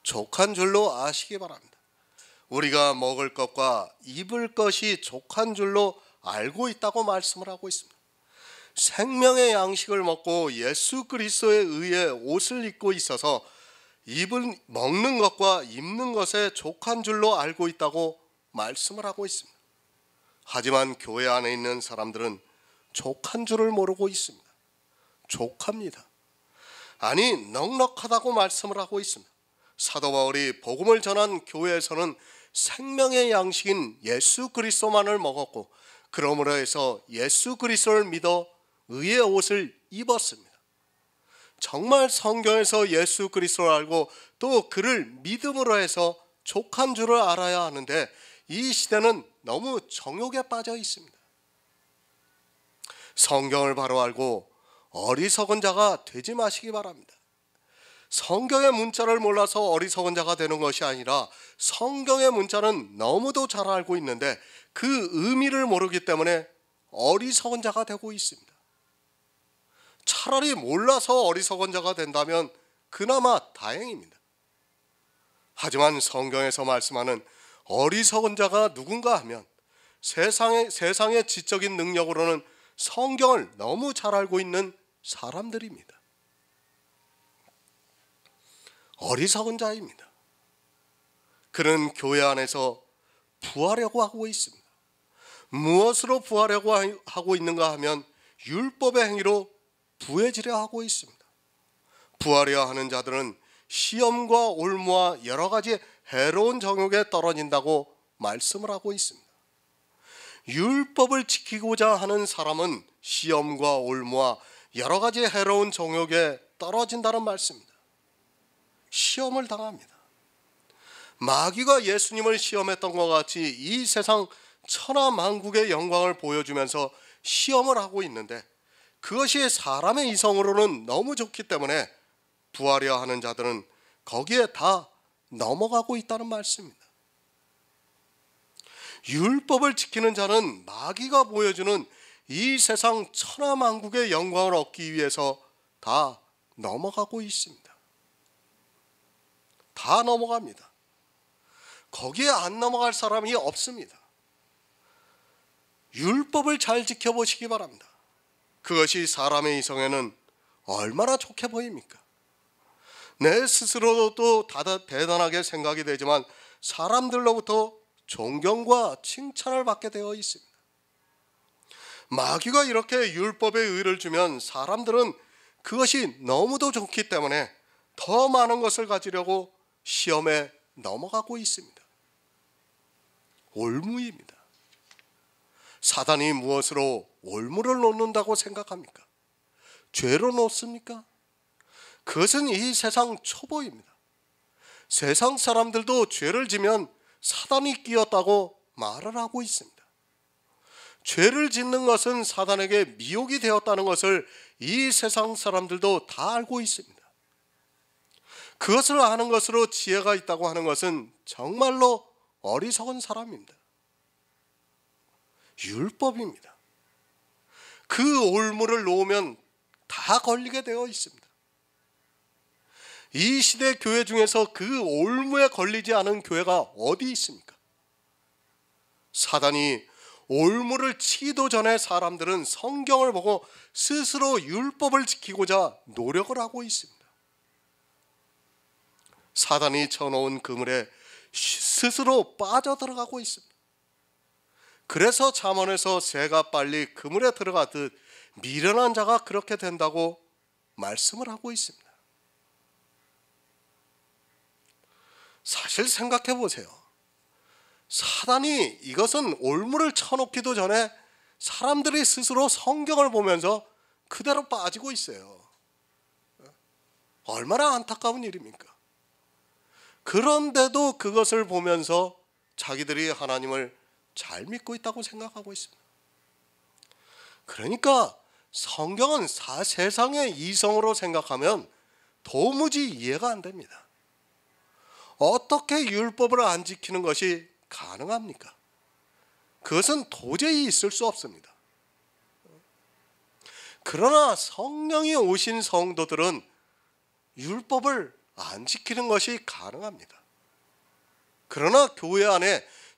족한 줄로 아시기 바랍니다. 우리가 먹을 것과 입을 것이 족한 줄로 알고 있다고 말씀을 하고 있습니다. 생명의 양식을 먹고 예수 그리스도에 의해 옷을 입고 있어서 입을 먹는 것과 입는 것에 족한 줄로 알고 있다고 말씀을 하고 있습니다. 하지만 교회 안에 있는 사람들은 족한 줄을 모르고 있습니다. 족합니다. 아니 넉넉하다고 말씀을 하고 있습니다. 사도 바울이 복음을 전한 교회에서는 생명의 양식인 예수 그리스도만을 먹었고 그러므로 해서 예수 그리스도를 믿어 의의 옷을 입었습니다. 정말 성경에서 예수 그리스도를 알고 또 그를 믿음으로 해서 족한 줄을 알아야 하는데 이 시대는 너무 정욕에 빠져 있습니다. 성경을 바로 알고 어리석은 자가 되지 마시기 바랍니다. 성경의 문자를 몰라서 어리석은 자가 되는 것이 아니라 성경의 문자는 너무도 잘 알고 있는데 그 의미를 모르기 때문에 어리석은 자가 되고 있습니다. 차라리 몰라서 어리석은 자가 된다면 그나마 다행입니다. 하지만 성경에서 말씀하는 어리석은 자가 누군가 하면 세상의 지적인 능력으로는 성경을 너무 잘 알고 있는 사람들입니다. 어리석은 자입니다. 그는 교회 안에서 부하려고 하고 있습니다. 무엇으로 부하려고 하고 있는가 하면 율법의 행위로 부해지려 하고 있습니다. 부하려 하는 자들은 시험과 올무와 여러 가지 해로운 정욕에 떨어진다고 말씀을 하고 있습니다. 율법을 지키고자 하는 사람은 시험과 올무와 여러 가지 해로운 정욕에 떨어진다는 말씀입니다. 시험을 당합니다. 마귀가 예수님을 시험했던 것 같이 이 세상 천하만국의 영광을 보여주면서 시험을 하고 있는데 그것이 사람의 이성으로는 너무 좋기 때문에 부하려 하는 자들은 거기에 다 넘어가고 있다는 말씀입니다. 율법을 지키는 자는 마귀가 보여주는 이 세상 천하만국의 영광을 얻기 위해서 다 넘어가고 있습니다. 다 넘어갑니다. 거기에 안 넘어갈 사람이 없습니다. 율법을 잘 지켜보시기 바랍니다. 그것이 사람의 이성에는 얼마나 좋게 보입니까? 내 스스로도 대단하게 생각이 되지만 사람들로부터 존경과 칭찬을 받게 되어 있습니다. 마귀가 이렇게 율법의 의를 주면 사람들은 그것이 너무도 좋기 때문에 더 많은 것을 가지려고 시험에 넘어가고 있습니다. 올무입니다. 사단이 무엇으로 올무를 놓는다고 생각합니까? 죄로 놓습니까? 그것은 이 세상 초보입니다. 세상 사람들도 죄를 지면 사단이 끼었다고 말을 하고 있습니다. 죄를 짓는 것은 사단에게 미혹이 되었다는 것을 이 세상 사람들도 다 알고 있습니다. 그것을 아는 것으로 지혜가 있다고 하는 것은 정말로 어리석은 사람입니다. 율법입니다. 그 올무를 놓으면 다 걸리게 되어 있습니다. 이 시대 교회 중에서 그 올무에 걸리지 않은 교회가 어디 있습니까? 사단이 올무를 치기도 전에 사람들은 성경을 보고 스스로 율법을 지키고자 노력을 하고 있습니다. 사단이 쳐놓은 그물에 스스로 빠져들어가고 있습니다. 그래서 잠언에서 새가 빨리 그물에 들어가듯 미련한 자가 그렇게 된다고 말씀을 하고 있습니다. 사실 생각해 보세요. 사단이 이것은 올무를 쳐놓기도 전에 사람들이 스스로 성경을 보면서 그대로 빠지고 있어요. 얼마나 안타까운 일입니까? 그런데도 그것을 보면서 자기들이 하나님을 잘 믿고 있다고 생각하고 있습니다. 그러니까 성경은 세상의 이성으로 생각하면 도무지 이해가 안 됩니다. 어떻게 율법을 안 지키는 것이 가능합니까? 그것은 도저히 있을 수 없습니다. 그러나 성령이 오신 성도들은 율법을 안 지키는 것이 가능합니다. 그러나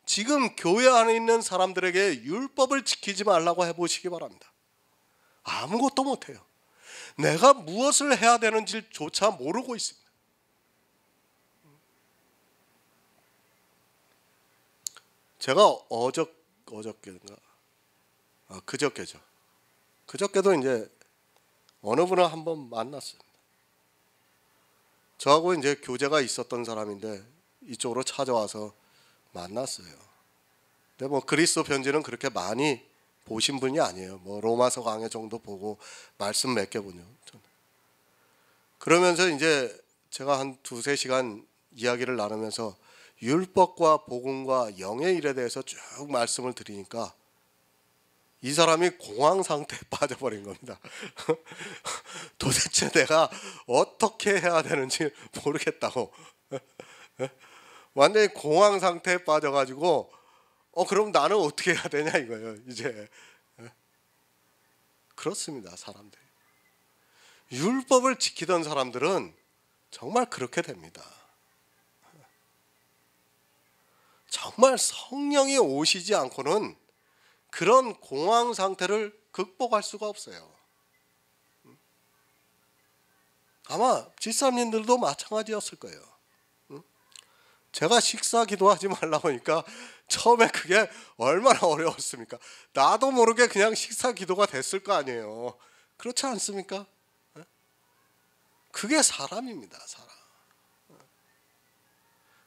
지금 교회 안에 있는 사람들에게 율법을 지키지 말라고 해보시기 바랍니다. 아무것도 못해요. 내가 무엇을 해야 되는지조차 모르고 있습니다. 제가 어저께인가? 그저께죠. 그저께도 이제 어느 분을 한번 만났습니다. 저하고 이제 교제가 있었던 사람인데 이쪽으로 찾아와서 만났어요. 근데 뭐 그리스도 편지는 그렇게 많이 보신 분이 아니에요. 뭐 로마서 강해 정도 보고 말씀 몇 개 보죠. 그러면서 이제 제가 한 2-3시간 이야기를 나누면서 율법과 복음과 영의 일에 대해서 쭉 말씀을 드리니까 이 사람이 공황 상태에 빠져버린 겁니다. 도대체 내가 어떻게 해야 되는지 모르겠다고. 완전히 공황 상태에 빠져가지고 그럼 나는 어떻게 해야 되냐 이거예요. 이제 그렇습니다. 사람들이 율법을 지키던 사람들은 정말 그렇게 됩니다. 정말 성령이 오시지 않고는 그런 공황 상태를 극복할 수가 없어요. 아마 집사님들도 마찬가지였을 거예요. 제가 식사 기도하지 말라고 하니까 처음에 그게 얼마나 어려웠습니까? 나도 모르게 그냥 식사 기도가 됐을 거 아니에요. 그렇지 않습니까? 그게 사람입니다. 사람.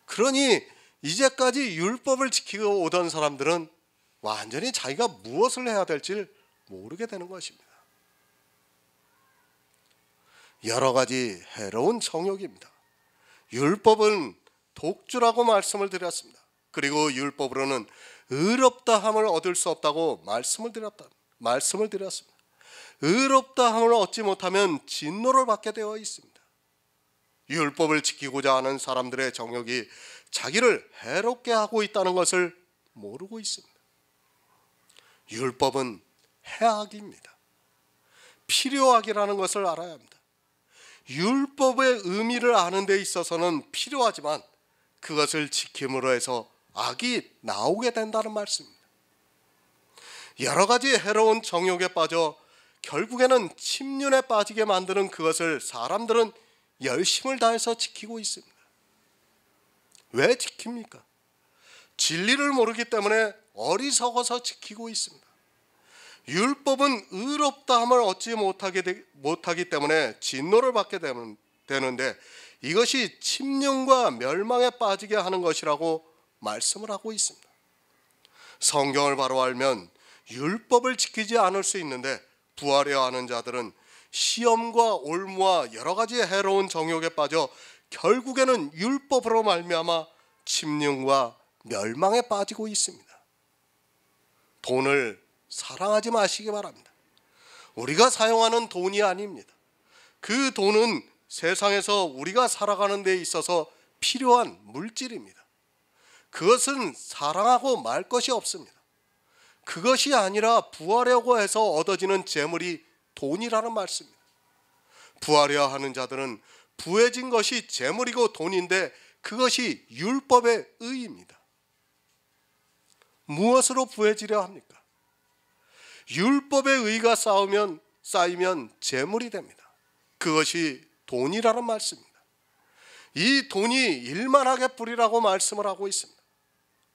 그러니 이제까지 율법을 지키고 오던 사람들은 완전히 자기가 무엇을 해야 될지 모르게 되는 것입니다. 여러 가지 해로운 정욕입니다. 율법은 독주라고 말씀을 드렸습니다. 그리고 율법으로는 의롭다함을 얻을 수 없다고 말씀을 드렸습니다. 의롭다함을 얻지 못하면 진노를 받게 되어 있습니다. 율법을 지키고자 하는 사람들의 정욕이 자기를 해롭게 하고 있다는 것을 모르고 있습니다. 율법은 해악입니다. 필요악이라는 것을 알아야 합니다. 율법의 의미를 아는 데 있어서는 필요하지만 그것을 지킴으로 해서 악이 나오게 된다는 말씀입니다. 여러 가지 해로운 정욕에 빠져 결국에는 침륜에 빠지게 만드는 그것을 사람들은 열심을 다해서 지키고 있습니다. 왜 지킵니까? 진리를 모르기 때문에 어리석어서 지키고 있습니다. 율법은 의롭다함을 얻지 못하기 때문에 진노를 받게 되는데 이것이 침륜과 멸망에 빠지게 하는 것이라고 말씀을 하고 있습니다. 성경을 바로 알면 율법을 지키지 않을 수 있는데 부하려 하는 자들은 시험과 올무와 여러 가지 해로운 정욕에 빠져 결국에는 율법으로 말미암아 침륜과 멸망에 빠지고 있습니다. 돈을 사랑하지 마시기 바랍니다. 우리가 사용하는 돈이 아닙니다. 그 돈은 세상에서 우리가 살아가는 데 있어서 필요한 물질입니다. 그것은 사랑하고 말 것이 없습니다. 그것이 아니라 부하려고 해서 얻어지는 재물이 돈이라는 말씀입니다. 부하려 하는 자들은 부해진 것이 재물이고 돈인데 그것이 율법의 의입니다. 무엇으로 부해지려 합니까? 율법의 의가 쌓이면 재물이 됩니다. 그것이 돈이라는 말씀입니다. 이 돈이 일만하게 뿌리라고 말씀을 하고 있습니다.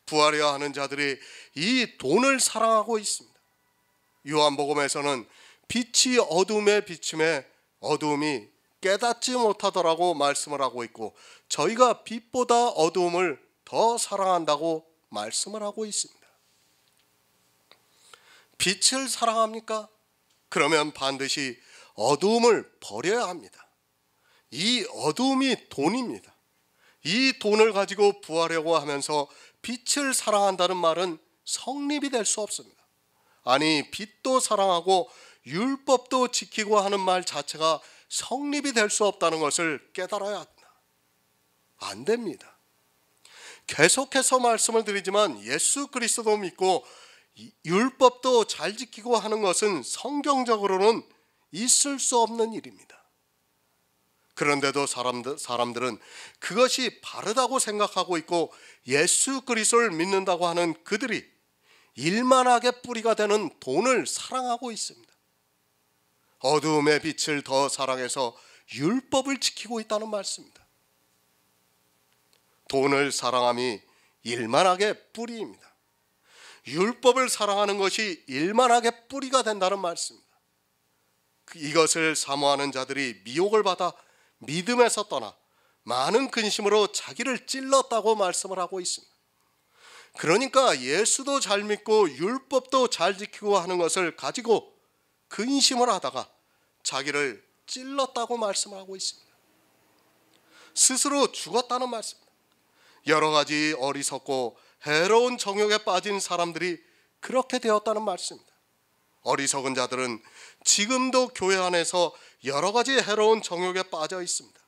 부하려 하는 자들이 이 돈을 사랑하고 있습니다. 요한복음에서는 빛이 어둠에 비침에 어두움이 깨닫지 못하더라고 말씀을 하고 있고 저희가 빛보다 어두움을 더 사랑한다고 말씀을 하고 있습니다. 빛을 사랑합니까? 그러면 반드시 어두움을 버려야 합니다. 이 어두움이 돈입니다. 이 돈을 가지고 부하려고 하면서 빛을 사랑한다는 말은 성립이 될 수 없습니다. 아니 빛도 사랑하고 율법도 지키고 하는 말 자체가 성립이 될 수 없다는 것을 깨달아야 합니다. 안 됩니다. 계속해서 말씀을 드리지만 예수 그리스도 믿고 율법도 잘 지키고 하는 것은 성경적으로는 있을 수 없는 일입니다. 그런데도 사람들은 그것이 바르다고 생각하고 있고 예수 그리스도를 믿는다고 하는 그들이 일만하게 뿌리가 되는 돈을 사랑하고 있습니다. 어두움의 빛을 더 사랑해서 율법을 지키고 있다는 말씀입니다. 돈을 사랑함이 일만하게 뿌리입니다. 율법을 사랑하는 것이 일만하게 뿌리가 된다는 말씀입니다. 이것을 사모하는 자들이 미혹을 받아 믿음에서 떠나 많은 근심으로 자기를 찔렀다고 말씀을 하고 있습니다. 그러니까 예수도 잘 믿고 율법도 잘 지키고 하는 것을 가지고 근심을 하다가 자기를 찔렀다고 말씀을 하고 있습니다. 스스로 죽었다는 말씀입니다. 여러 가지 어리석고 해로운 정욕에 빠진 사람들이 그렇게 되었다는 말씀입니다. 어리석은 자들은 지금도 교회 안에서 여러 가지 해로운 정욕에 빠져 있습니다.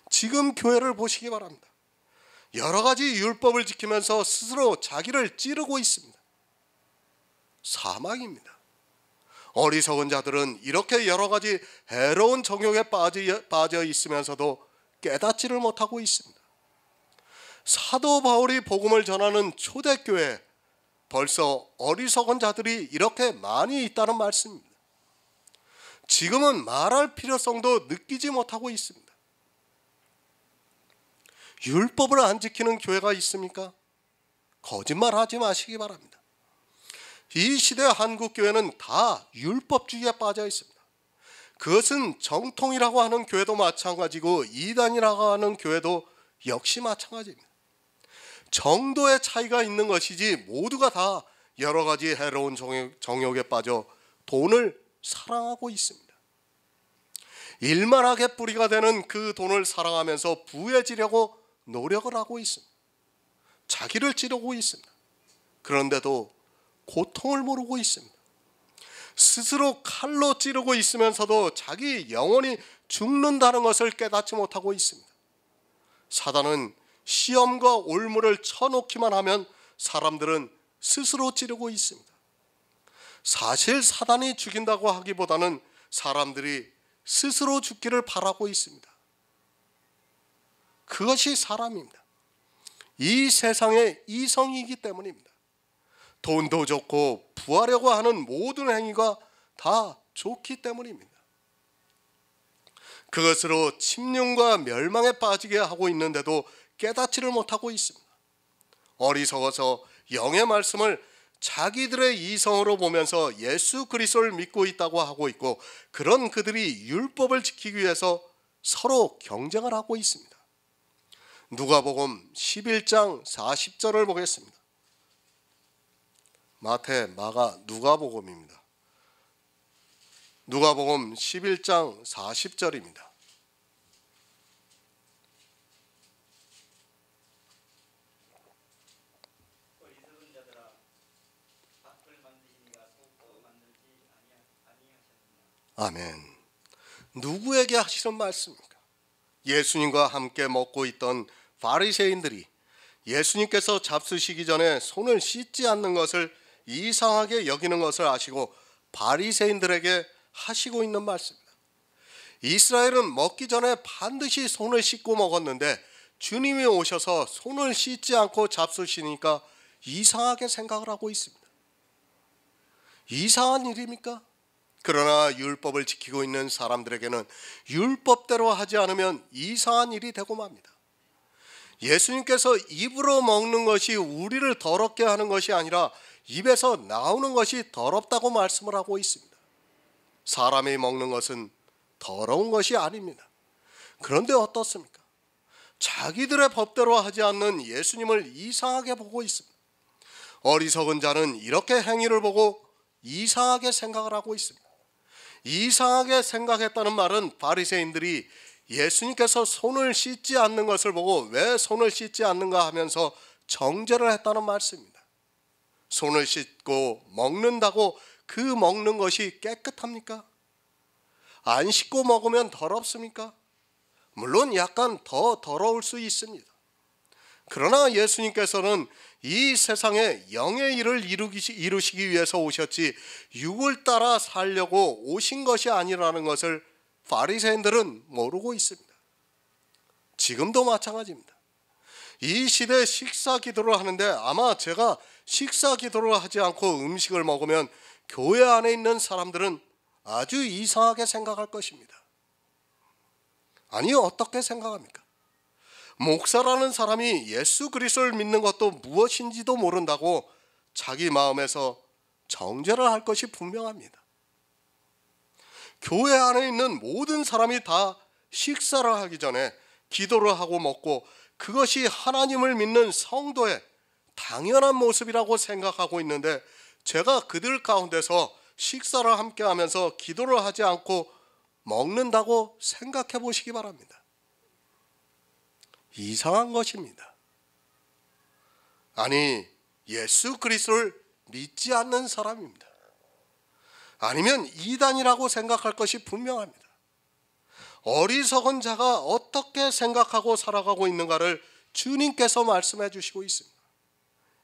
지금 교회를 보시기 바랍니다. 여러 가지 율법을 지키면서 스스로 자기를 찌르고 있습니다. 사망입니다. 어리석은 자들은 이렇게 여러 가지 해로운 정욕에 빠져 있으면서도 깨닫지를 못하고 있습니다. 사도 바울이 복음을 전하는 초대교회에 벌써 어리석은 자들이 이렇게 많이 있다는 말씀입니다. 지금은 말할 필요성도 느끼지 못하고 있습니다. 율법을 안 지키는 교회가 있습니까? 거짓말하지 마시기 바랍니다. 이 시대 한국 교회는 다 율법주의에 빠져 있습니다. 그것은 정통이라고 하는 교회도 마찬가지고 이단이라고 하는 교회도 역시 마찬가지입니다. 정도의 차이가 있는 것이지 모두가 다 여러 가지 해로운 정욕에 빠져 돈을 사랑하고 있습니다. 일만하게 뿌리가 되는 그 돈을 사랑하면서 부해지려고 노력을 하고 있습니다. 자기를 찌르고 있습니다. 그런데도 고통을 모르고 있습니다. 스스로 칼로 찌르고 있으면서도 자기 영혼이 죽는다는 것을 깨닫지 못하고 있습니다. 사단은 시험과 올무를 쳐놓기만 하면 사람들은 스스로 찌르고 있습니다. 사실 사단이 죽인다고 하기보다는 사람들이 스스로 죽기를 바라고 있습니다. 그것이 사람입니다. 이 세상의 이성이기 때문입니다. 돈도 좋고 부하려고 하는 모든 행위가 다 좋기 때문입니다. 그것으로 침륜과 멸망에 빠지게 하고 있는데도 깨닫지를 못하고 있습니다. 어리석어서 영의 말씀을 자기들의 이성으로 보면서 예수 그리스도를 믿고 있다고 하고 있고, 그런 그들이 율법을 지키기 위해서 서로 경쟁을 하고 있습니다. 누가복음 11장 40절을 보겠습니다. 마태, 마가, 누가복음입니다. 누가복음 11장 40절입니다. 아멘. 누구에게 하시는 말씀입니까? 예수님과 함께 먹고 있던 바리새인들이 예수님께서 잡수시기 전에 손을 씻지 않는 것을 이상하게 여기는 것을 아시고 바리새인들에게 하시고 있는 말씀입니다. 이스라엘은 먹기 전에 반드시 손을 씻고 먹었는데 주님이 오셔서 손을 씻지 않고 잡수시니까 이상하게 생각을 하고 있습니다. 이상한 일입니까? 그러나 율법을 지키고 있는 사람들에게는 율법대로 하지 않으면 이상한 일이 되고 맙니다. 예수님께서 입으로 먹는 것이 우리를 더럽게 하는 것이 아니라 입에서 나오는 것이 더럽다고 말씀을 하고 있습니다. 사람이 먹는 것은 더러운 것이 아닙니다. 그런데 어떻습니까? 자기들의 법대로 하지 않는 예수님을 이상하게 보고 있습니다. 어리석은 자는 이렇게 행위를 보고 이상하게 생각을 하고 있습니다. 이상하게 생각했다는 말은 바리새인들이 예수님께서 손을 씻지 않는 것을 보고 왜 손을 씻지 않는가 하면서 정죄를 했다는 말씀입니다. 손을 씻고 먹는다고 그 먹는 것이 깨끗합니까? 안 씻고 먹으면 더럽습니까? 물론 약간 더 더러울 수 있습니다. 그러나 예수님께서는 이 세상에 영의 일을 이루시기 위해서 오셨지 육을 따라 살려고 오신 것이 아니라는 것을 바리새인들은 모르고 있습니다. 지금도 마찬가지입니다. 이 시대에 식사 기도를 하는데 아마 제가 식사 기도를 하지 않고 음식을 먹으면 교회 안에 있는 사람들은 아주 이상하게 생각할 것입니다. 아니, 어떻게 생각합니까? 목사라는 사람이 예수 그리스도를 믿는 것도 무엇인지도 모른다고 자기 마음에서 정죄를 할 것이 분명합니다. 교회 안에 있는 모든 사람이 다 식사를 하기 전에 기도를 하고 먹고 그것이 하나님을 믿는 성도의 당연한 모습이라고 생각하고 있는데 제가 그들 가운데서 식사를 함께 하면서 기도를 하지 않고 먹는다고 생각해 보시기 바랍니다. 이상한 것입니다. 아니, 예수 그리스도를 믿지 않는 사람입니다. 아니면 이단이라고 생각할 것이 분명합니다. 어리석은 자가 어떻게 생각하고 살아가고 있는가를 주님께서 말씀해 주시고 있습니다.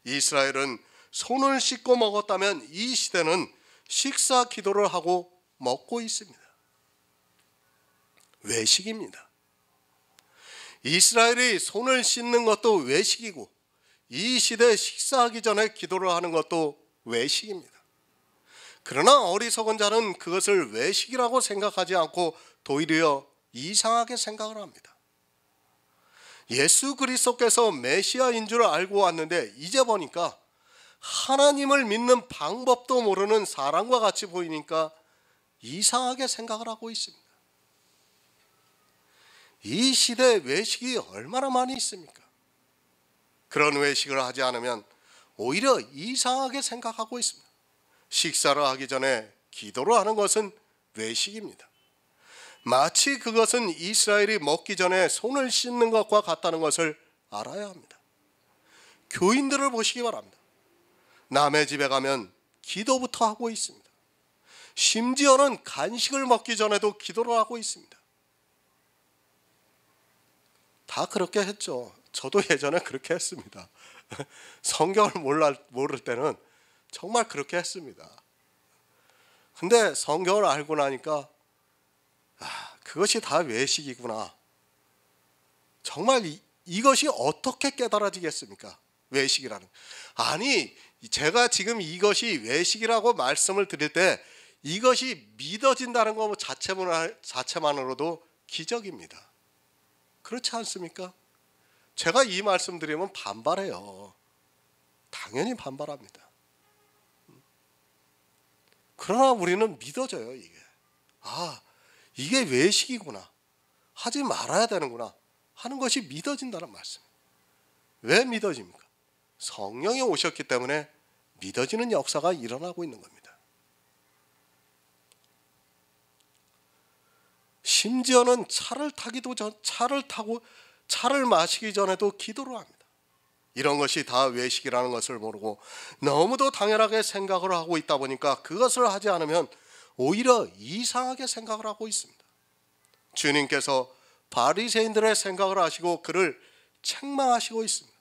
이스라엘은 손을 씻고 먹었다면 이 시대는 식사 기도를 하고 먹고 있습니다. 외식입니다. 이스라엘이 손을 씻는 것도 외식이고 이 시대에 식사하기 전에 기도를 하는 것도 외식입니다. 그러나 어리석은 자는 그것을 외식이라고 생각하지 않고 도리어 이상하게 생각을 합니다. 예수 그리스도께서 메시아인 줄 알고 왔는데 이제 보니까 하나님을 믿는 방법도 모르는 사람과 같이 보이니까 이상하게 생각을 하고 있습니다. 이 시대에 외식이 얼마나 많이 있습니까? 그런 외식을 하지 않으면 오히려 이상하게 생각하고 있습니다. 식사를 하기 전에 기도를 하는 것은 외식입니다. 마치 그것은 이스라엘이 먹기 전에 손을 씻는 것과 같다는 것을 알아야 합니다. 교인들을 보시기 바랍니다. 남의 집에 가면 기도부터 하고 있습니다. 심지어는 간식을 먹기 전에도 기도를 하고 있습니다. 다 그렇게 했죠. 저도 예전에 그렇게 했습니다. 성경을 모를 때는 정말 그렇게 했습니다. 근데 성경을 알고 나니까 그것이 다 외식이구나. 정말 이것이 어떻게 깨달아지겠습니까? 외식이라는. 아니, 제가 지금 이것이 외식이라고 말씀을 드릴 때 이것이 믿어진다는 것 자체만으로도 기적입니다. 그렇지 않습니까? 제가 이 말씀 드리면 반발해요. 당연히 반발합니다. 그러나 우리는 믿어져요. 이게 외식이구나, 하지 말아야 되는구나 하는 것이 믿어진다는 말씀. 왜 믿어집니까? 성령이 오셨기 때문에 믿어지는 역사가 일어나고 있는 겁니다. 심지어는 차를 마시기 전에도 기도를 합니다. 이런 것이 다 외식이라는 것을 모르고 너무도 당연하게 생각을 하고 있다 보니까 그것을 하지 않으면 오히려 이상하게 생각을 하고 있습니다. 주님께서 바리새인들의 생각을 아시고 그를 책망하시고 있습니다.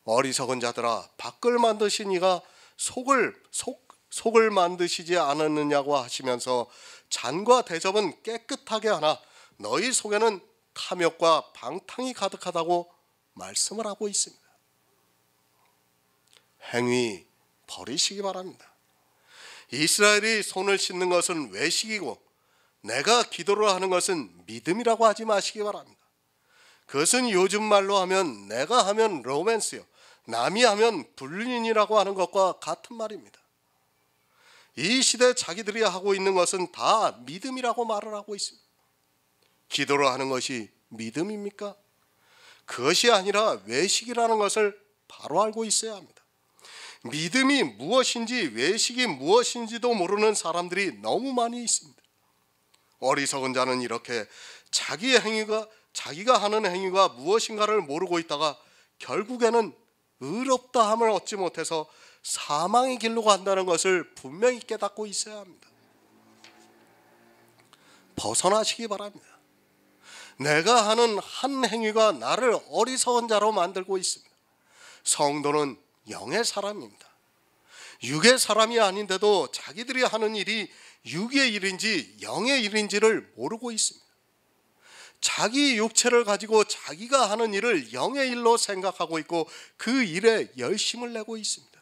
어리석은 자들아, 밖을 만드신 이가 속을 만드시지 않았느냐고 하시면서 잔과 대접은 깨끗하게 하나 너희 속에는 탐욕과 방탕이 가득하다고 말씀을 하고 있습니다. 행위 버리시기 바랍니다. 이스라엘이 손을 씻는 것은 외식이고 내가 기도를 하는 것은 믿음이라고 하지 마시기 바랍니다. 그것은 요즘 말로 하면 내가 하면 로맨스요, 남이 하면 불륜이라고 하는 것과 같은 말입니다. 이 시대 자기들이 하고 있는 것은 다 믿음이라고 말을 하고 있습니다. 기도를 하는 것이 믿음입니까? 그것이 아니라 외식이라는 것을 바로 알고 있어야 합니다. 믿음이 무엇인지 외식이 무엇인지도 모르는 사람들이 너무 많이 있습니다. 어리석은 자는 이렇게 자기가 하는 행위가 무엇인가를 모르고 있다가 결국에는 의롭다함을 얻지 못해서 사망의 길로 간다는 것을 분명히 깨닫고 있어야 합니다. 벗어나시기 바랍니다. 내가 하는 한 행위가 나를 어리석은 자로 만들고 있습니다. 성도는 영의 사람입니다. 육의 사람이 아닌데도 자기들이 하는 일이 육의 일인지 영의 일인지를 모르고 있습니다. 자기 육체를 가지고 자기가 하는 일을 영의 일로 생각하고 있고 그 일에 열심을 내고 있습니다.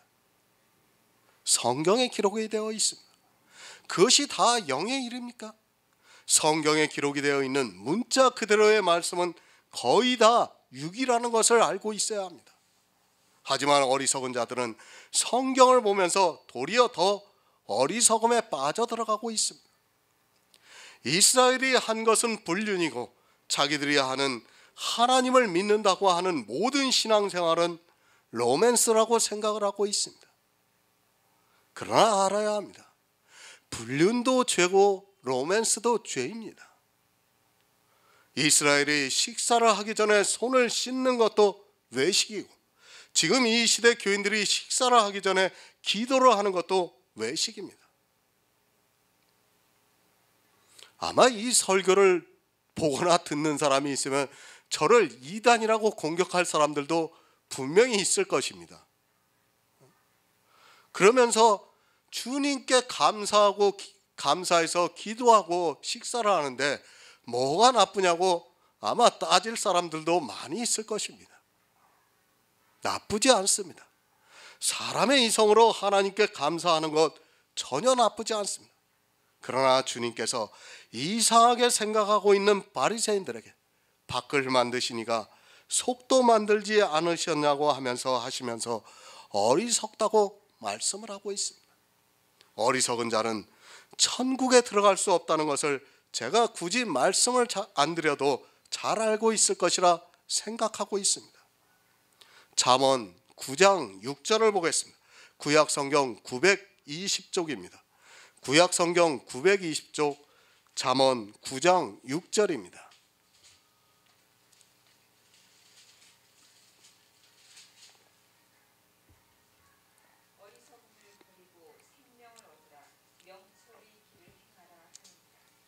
성경에 기록이 되어 있습니다. 그것이 다 영의 일입니까? 성경에 기록이 되어 있는 문자 그대로의 말씀은 거의 다 육이라는 것을 알고 있어야 합니다. 하지만 어리석은 자들은 성경을 보면서 도리어 더 어리석음에 빠져들어가고 있습니다. 이스라엘이 한 것은 불륜이고 자기들이 하는 하나님을 믿는다고 하는 모든 신앙생활은 로맨스라고 생각을 하고 있습니다. 그러나 알아야 합니다. 불륜도 죄고 로맨스도 죄입니다. 이스라엘이 식사를 하기 전에 손을 씻는 것도 외식이고 지금 이 시대 교인들이 식사를 하기 전에 기도를 하는 것도 외식입니다. 아마 이 설교를 보거나 듣는 사람이 있으면 저를 이단이라고 공격할 사람들도 분명히 있을 것입니다. 그러면서 주님께 감사해서 기도하고 식사를 하는데 뭐가 나쁘냐고 아마 따질 사람들도 많이 있을 것입니다. 나쁘지 않습니다. 사람의 이성으로 하나님께 감사하는 것 전혀 나쁘지 않습니다. 그러나 주님께서 이상하게 생각하고 있는 바리새인들에게 밖을 만드시니가 속도 만들지 않으셨냐고 하시면서 어리석다고 말씀을 하고 있습니다. 어리석은 자는 천국에 들어갈 수 없다는 것을 제가 굳이 말씀을 안 드려도 잘 알고 있을 것이라 생각하고 있습니다. 잠언 9장 6절을 보겠습니다. 구약성경 920쪽입니다. 구약성경 920쪽 잠언 9장 6절입니다.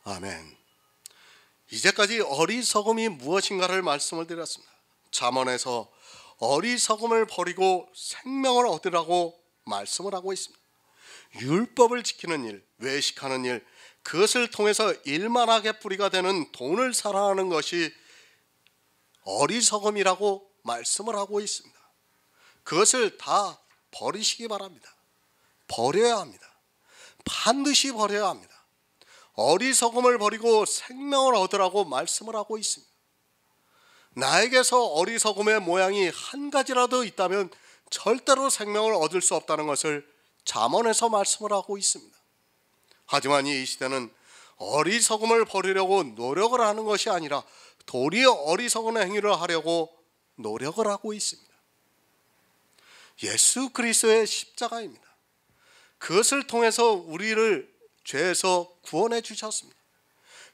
아멘. 이제까지 어리석음이 무엇인가를 말씀을 드렸습니다. 잠언에서 어리석음을 버리고 생명을 얻으라고 말씀을 하고 있습니다. 율법을 지키는 일, 외식하는 일, 그것을 통해서 일만하게 뿌리가 되는 돈을 사랑하는 것이 어리석음이라고 말씀을 하고 있습니다. 그것을 다 버리시기 바랍니다. 버려야 합니다. 반드시 버려야 합니다. 어리석음을 버리고 생명을 얻으라고 말씀을 하고 있습니다. 나에게서 어리석음의 모양이 한 가지라도 있다면 절대로 생명을 얻을 수 없다는 것을 잠언에서 말씀을 하고 있습니다. 하지만 이 시대는 어리석음을 버리려고 노력을 하는 것이 아니라 도리어 어리석은 행위를 하려고 노력을 하고 있습니다. 예수 그리스도의 십자가입니다. 그것을 통해서 우리를 죄에서 구원해 주셨습니다.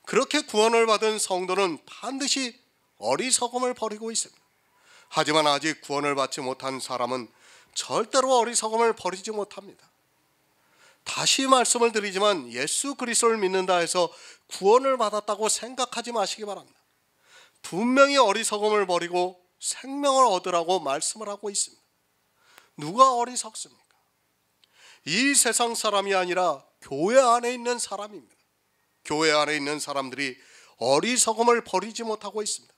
그렇게 구원을 받은 성도는 반드시 어리석음을 버리고 있습니다. 하지만 아직 구원을 받지 못한 사람은 절대로 어리석음을 버리지 못합니다. 다시 말씀을 드리지만 예수 그리스도를 믿는다 해서 구원을 받았다고 생각하지 마시기 바랍니다. 분명히 어리석음을 버리고 생명을 얻으라고 말씀을 하고 있습니다. 누가 어리석습니까? 이 세상 사람이 아니라 교회 안에 있는 사람입니다. 교회 안에 있는 사람들이 어리석음을 버리지 못하고 있습니다.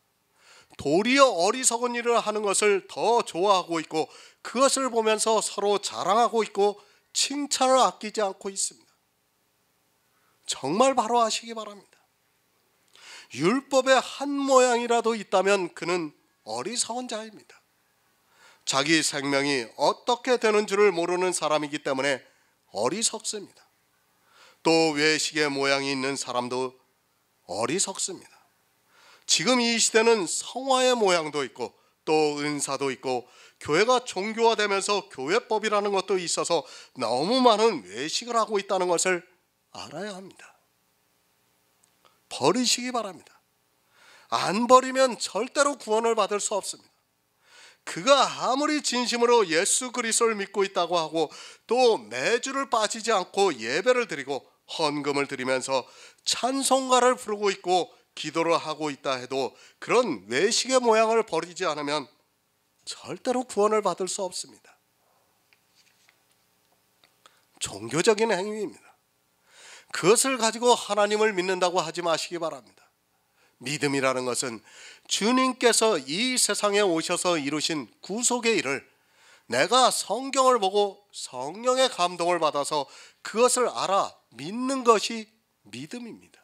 도리어 어리석은 일을 하는 것을 더 좋아하고 있고 그것을 보면서 서로 자랑하고 있고 칭찬을 아끼지 않고 있습니다. 정말 바로 아시기 바랍니다. 율법의 한 모양이라도 있다면 그는 어리석은 자입니다. 자기 생명이 어떻게 되는 줄을 모르는 사람이기 때문에 어리석습니다. 또 외식의 모양이 있는 사람도 어리석습니다. 지금 이 시대는 성화의 모양도 있고 또 은사도 있고 교회가 종교화되면서 교회법이라는 것도 있어서 너무 많은 외식을 하고 있다는 것을 알아야 합니다. 버리시기 바랍니다. 안 버리면 절대로 구원을 받을 수 없습니다. 그가 아무리 진심으로 예수 그리스도를 믿고 있다고 하고 또 매주를 빠지지 않고 예배를 드리고 헌금을 드리면서 찬송가를 부르고 있고 기도를 하고 있다 해도 그런 외식의 모양을 버리지 않으면 절대로 구원을 받을 수 없습니다. 종교적인 행위입니다. 그것을 가지고 하나님을 믿는다고 하지 마시기 바랍니다. 믿음이라는 것은 주님께서 이 세상에 오셔서 이루신 구속의 일을 내가 성경을 보고 성령의 감동을 받아서 그것을 알아 믿는 것이 믿음입니다.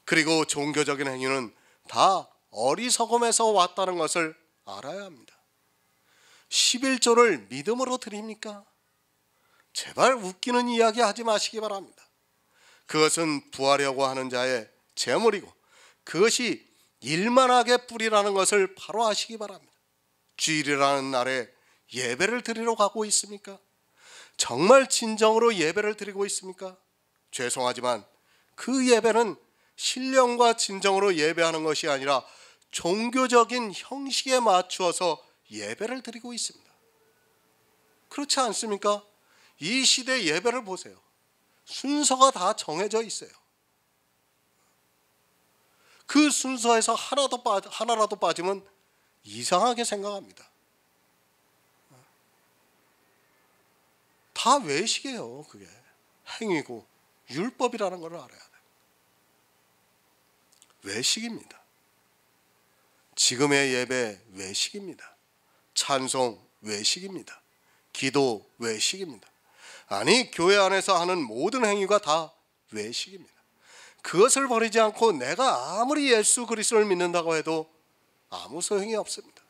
그리고 종교적인 행위는 다 어리석음에서 왔다는 것을 알아야 합니다. 11조를 믿음으로 드립니까? 제발 웃기는 이야기 하지 마시기 바랍니다. 그것은 부하려고 하는 자의 재물이고 그것이 일만하게 뿌리라는 것을 바로 아시기 바랍니다. 주일이라는 날에 예배를 드리러 가고 있습니까? 정말 진정으로 예배를 드리고 있습니까? 죄송하지만 그 예배는 신령과 진정으로 예배하는 것이 아니라 종교적인 형식에 맞추어서 예배를 드리고 있습니다. 그렇지 않습니까? 이 시대 예배를 보세요. 순서가 다 정해져 있어요. 그 순서에서 하나라도 빠지면 이상하게 생각합니다. 다 외식이에요. 그게 행위고 율법이라는 걸 알아야 돼요. 외식입니다. 지금의 예배 외식입니다. 찬송 외식입니다. 기도 외식입니다. 아니, 교회 안에서 하는 모든 행위가 다 외식입니다. 그것을 버리지 않고 내가 아무리 예수 그리스도를 믿는다고 해도 아무 소용이 없습니다.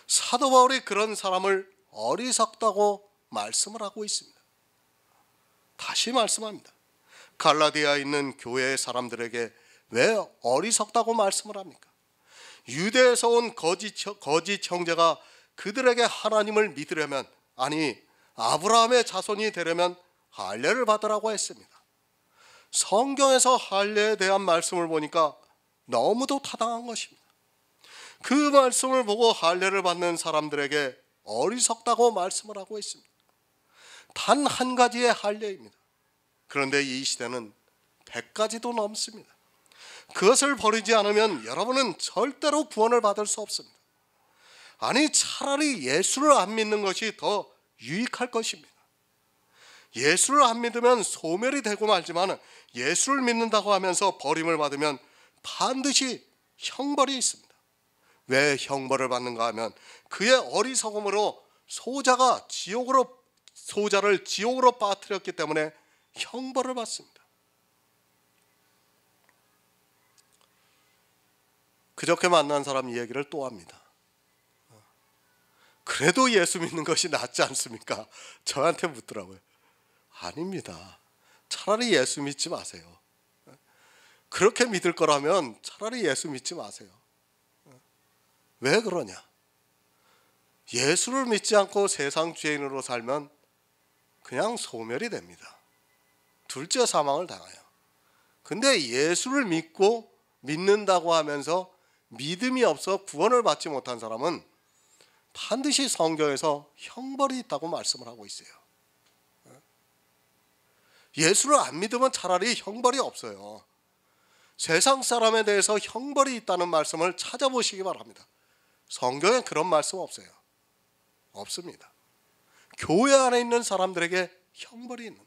사도 바울이 그런 사람을 어리석다고 말씀을 하고 있습니다. 다시 말씀합니다. 갈라디아에 있는 교회의 사람들에게 왜 어리석다고 말씀을 합니까? 유대에서 온 거짓 형제가 그들에게 하나님을 믿으려면, 아니 아브라함의 자손이 되려면 할례를 받으라고 했습니다. 성경에서 할례에 대한 말씀을 보니까 너무도 타당한 것입니다. 그 말씀을 보고 할례를 받는 사람들에게 어리석다고 말씀을 하고 있습니다. 단 한 가지의 할례입니다. 그런데 이 시대는 100가지도 넘습니다. 그것을 버리지 않으면 여러분은 절대로 구원을 받을 수 없습니다. 아니, 차라리 예수를 안 믿는 것이 더 유익할 것입니다. 예수를 안 믿으면 소멸이 되고 말지만 예수를 믿는다고 하면서 버림을 받으면 반드시 형벌이 있습니다. 왜 형벌을 받는가 하면 그의 어리석음으로 소자를 지옥으로 빠뜨렸기 때문에 형벌을 받습니다. 그저께 만난 사람 이야기를 또 합니다. 그래도 예수 믿는 것이 낫지 않습니까? 저한테 묻더라고요. 아닙니다. 차라리 예수 믿지 마세요. 그렇게 믿을 거라면 차라리 예수 믿지 마세요. 왜 그러냐? 예수를 믿지 않고 세상 죄인으로 살면 그냥 소멸이 됩니다. 둘째 사망을 당해요. 근데 예수를 믿는다고 하면서 믿음이 없어 구원을 받지 못한 사람은 반드시 성경에서 형벌이 있다고 말씀을 하고 있어요. 예수를 안 믿으면 차라리 형벌이 없어요. 세상 사람에 대해서 형벌이 있다는 말씀을 찾아보시기 바랍니다. 성경에 그런 말씀 없어요. 없습니다. 교회 안에 있는 사람들에게 형벌이 있는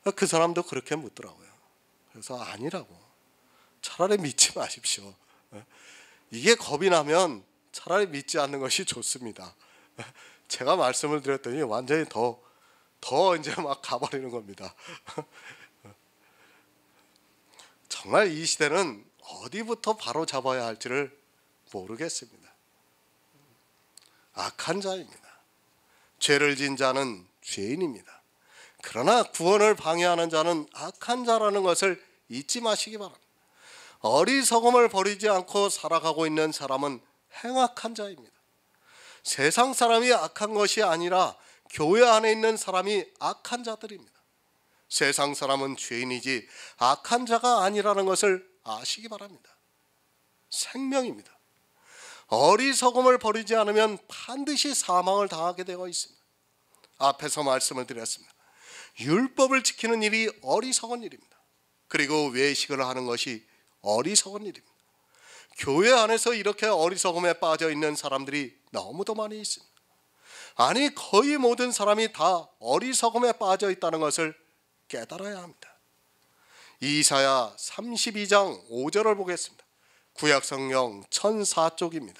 거예요. 그 사람도 그렇게 묻더라고요. 그래서 아니라고. 차라리 믿지 마십시오. 이게 겁이 나면 차라리 믿지 않는 것이 좋습니다. 제가 말씀을 드렸더니 완전히 더 이제 막 가버리는 겁니다. 정말 이 시대는 어디부터 바로 잡아야 할지를 모르겠습니다. 악한 자입니다. 죄를 지은 자는 죄인입니다. 그러나 구원을 방해하는 자는 악한 자라는 것을 잊지 마시기 바랍니다. 어리석음을 버리지 않고 살아가고 있는 사람은 행악한 자입니다. 세상 사람이 악한 것이 아니라 교회 안에 있는 사람이 악한 자들입니다. 세상 사람은 죄인이지 악한 자가 아니라는 것을 아시기 바랍니다. 생명입니다. 어리석음을 버리지 않으면 반드시 사망을 당하게 되어 있습니다. 앞에서 말씀을 드렸습니다. 율법을 지키는 일이 어리석은 일입니다. 그리고 외식을 하는 것이 어리석은 일입니다. 교회 안에서 이렇게 어리석음에 빠져 있는 사람들이 너무도 많이 있습니다. 아니, 거의 모든 사람이 다 어리석음에 빠져 있다는 것을 깨달아야 합니다. 이사야 32장 5절을 보겠습니다. 구약성경 1004쪽입니다.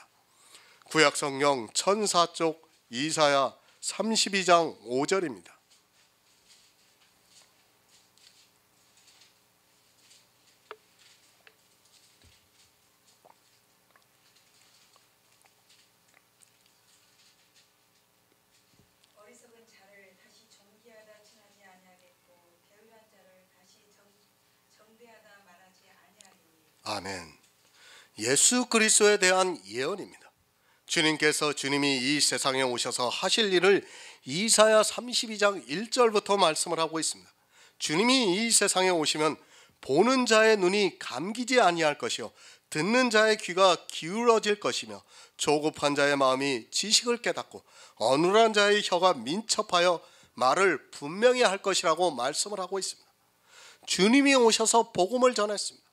구약성경 1004쪽 이사야 32장 5절입니다. 어리석은 자를 다시 존귀하다 칭하지 아니하겠고 게으르한 자를 다시 정대하다 말하지 아니하리니. 아멘. 예수 그리스도에 대한 예언입니다. 주님이 이 세상에 오셔서 하실 일을 이사야 32장 1절부터 말씀을 하고 있습니다. 주님이 이 세상에 오시면 보는 자의 눈이 감기지 아니할 것이요 듣는 자의 귀가 기울어질 것이며 조급한 자의 마음이 지식을 깨닫고 어눌한 자의 혀가 민첩하여 말을 분명히 할 것이라고 말씀을 하고 있습니다. 주님이 오셔서 복음을 전했습니다.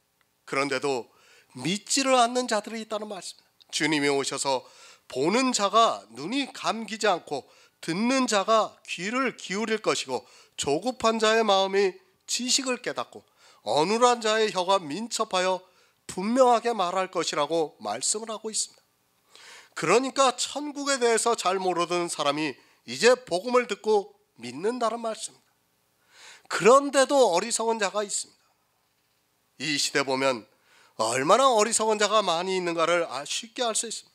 그런데도 믿지를 않는 자들이 있다는 말씀입니다. 주님이 오셔서 보는 자가 눈이 감기지 않고 듣는 자가 귀를 기울일 것이고 조급한 자의 마음이 지식을 깨닫고 어눌한 자의 혀가 민첩하여 분명하게 말할 것이라고 말씀을 하고 있습니다. 그러니까 천국에 대해서 잘 모르던 사람이 이제 복음을 듣고 믿는다는 말씀입니다. 그런데도 어리석은 자가 있습니다. 이 시대 보면 얼마나 어리석은 자가 많이 있는가를 쉽게 알 수 있습니다.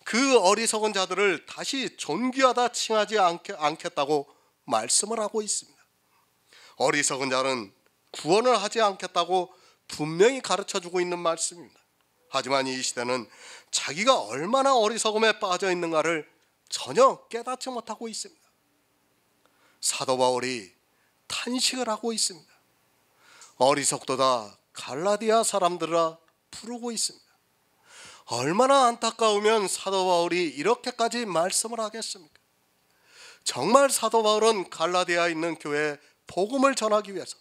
그 어리석은 자들을 다시 존귀하다 칭하지 않겠다고 말씀을 하고 있습니다. 어리석은 자는 구원을 하지 않겠다고 분명히 가르쳐주고 있는 말씀입니다. 하지만 이 시대는 자기가 얼마나 어리석음에 빠져 있는가를 전혀 깨닫지 못하고 있습니다. 사도 바울이 탄식을 하고 있습니다. 어리석도다 갈라디아 사람들아 부르고 있습니다. 얼마나 안타까우면 사도 바울이 이렇게까지 말씀을 하겠습니까? 정말 사도 바울은 갈라디아에 있는 교회에 복음을 전하기 위해서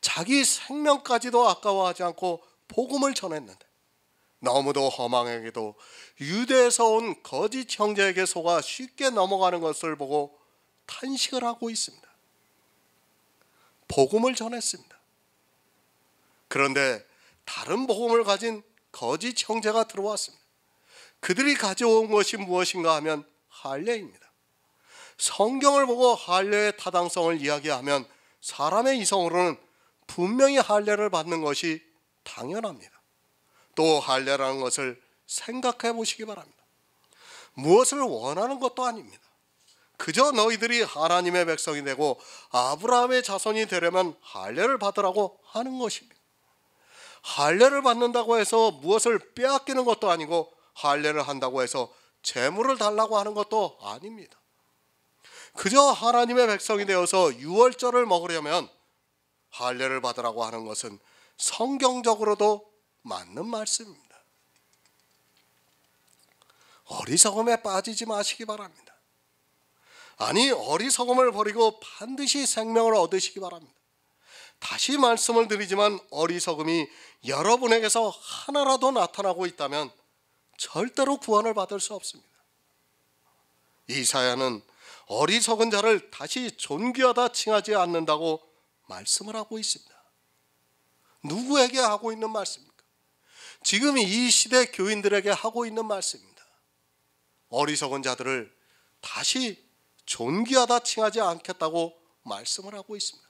자기 생명까지도 아까워하지 않고 복음을 전했는데 너무도 허망하게도 유대에서 온 거짓 형제에게 속아 쉽게 넘어가는 것을 보고 탄식을 하고 있습니다. 복음을 전했습니다. 그런데 다른 복음을 가진 거짓 형제가 들어왔습니다. 그들이 가져온 것이 무엇인가 하면 할례입니다. 성경을 보고 할례의 타당성을 이야기하면 사람의 이성으로는 분명히 할례를 받는 것이 당연합니다. 또 할례라는 것을 생각해 보시기 바랍니다. 무엇을 원하는 것도 아닙니다. 그저 너희들이 하나님의 백성이 되고 아브라함의 자손이 되려면 할례를 받으라고 하는 것입니다. 할례를 받는다고 해서 무엇을 빼앗기는 것도 아니고 할례를 한다고 해서 재물을 달라고 하는 것도 아닙니다. 그저 하나님의 백성이 되어서 유월절을 먹으려면 할례를 받으라고 하는 것은 성경적으로도 맞는 말씀입니다. 어리석음에 빠지지 마시기 바랍니다. 아니, 어리석음을 버리고 반드시 생명을 얻으시기 바랍니다. 다시 말씀을 드리지만 어리석음이 여러분에게서 하나라도 나타나고 있다면 절대로 구원을 받을 수 없습니다. 이사야는 어리석은 자를 다시 존귀하다 칭하지 않는다고 말씀을 하고 있습니다. 누구에게 하고 있는 말씀입니까? 지금 이 시대 교인들에게 하고 있는 말씀입니다. 어리석은 자들을 다시 존귀하다 칭하지 않겠다고 말씀을 하고 있습니다.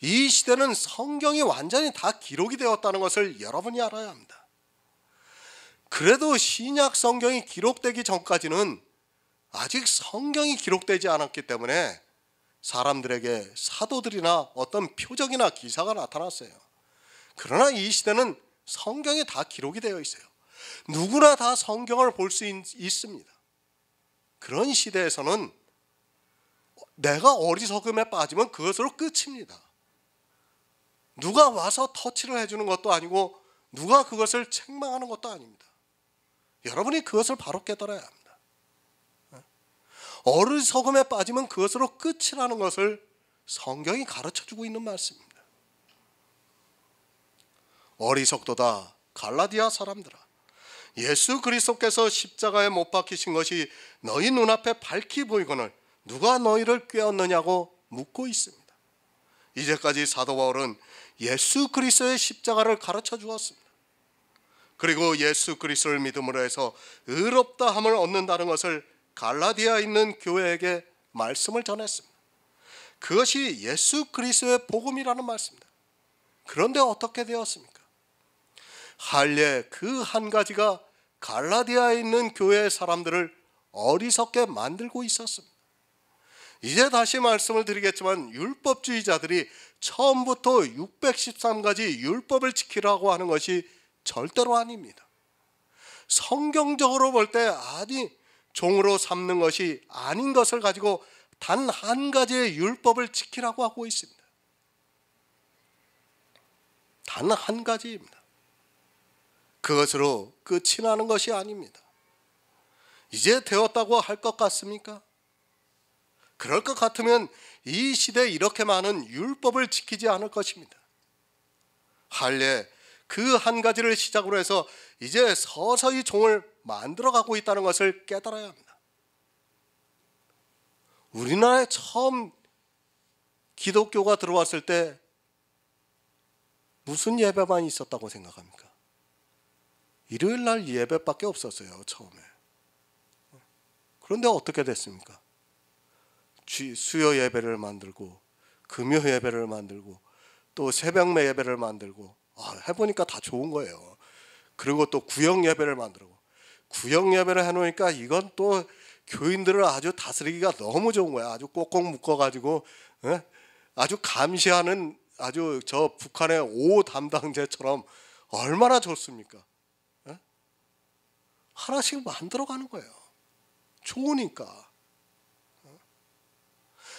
이 시대는 성경이 완전히 다 기록이 되었다는 것을 여러분이 알아야 합니다. 그래도 신약 성경이 기록되기 전까지는 아직 성경이 기록되지 않았기 때문에 사람들에게 사도들이나 어떤 표적이나 기사가 나타났어요. 그러나 이 시대는 성경이 다 기록이 되어 있어요. 누구나 다 성경을 볼 수 있습니다. 그런 시대에서는 내가 어리석음에 빠지면 그것으로 끝입니다. 누가 와서 터치를 해주는 것도 아니고 누가 그것을 책망하는 것도 아닙니다. 여러분이 그것을 바로 깨달아야 합니다. 어리석음에 빠지면 그것으로 끝이라는 것을 성경이 가르쳐주고 있는 말씀입니다. 어리석도다 갈라디아 사람들아, 예수 그리스도께서 십자가에 못 박히신 것이 너희 눈앞에 밝히 보이거늘 누가 너희를 꾀었느냐고 묻고 있습니다. 이제까지 사도 바울은 예수 그리스도의 십자가를 가르쳐 주었습니다. 그리고 예수 그리스도를 믿음으로 해서 의롭다함을 얻는다는 것을 갈라디아에 있는 교회에게 말씀을 전했습니다. 그것이 예수 그리스도의 복음이라는 말씀입니다. 그런데 어떻게 되었습니까? 할례 그 한 가지가 갈라디아에 있는 교회의 사람들을 어리석게 만들고 있었습니다. 이제 다시 말씀을 드리겠지만 율법주의자들이 처음부터 613가지 율법을 지키라고 하는 것이 절대로 아닙니다. 성경적으로 볼 때 아니 종으로 삼는 것이 아닌 것을 가지고 단 한 가지의 율법을 지키라고 하고 있습니다. 단 한 가지입니다. 그것으로 끝이 나는 것이 아닙니다. 이제 되었다고 할 것 같습니까? 그럴 것 같으면 이 시대에 이렇게 많은 율법을 지키지 않을 것입니다. 할례 그 한 가지를 시작으로 해서 이제 서서히 종을 만들어가고 있다는 것을 깨달아야 합니다. 우리나라에 처음 기독교가 들어왔을 때 무슨 예배만 있었다고 생각합니까? 일요일 날 예배밖에 없었어요, 처음에. 그런데 어떻게 됐습니까? 수요 예배를 만들고 금요 예배를 만들고 또 새벽매 예배를 만들고 해보니까 다 좋은 거예요. 그리고 또 구역 예배를 만들고 구역 예배를 해놓으니까 이건 또 교인들을 아주 다스리기가 너무 좋은 거야. 아주 꼭꼭 묶어가지고 아주 감시하는 아주 저 북한의 5 담당제처럼 얼마나 좋습니까? 하나씩 만들어가는 거예요. 좋으니까.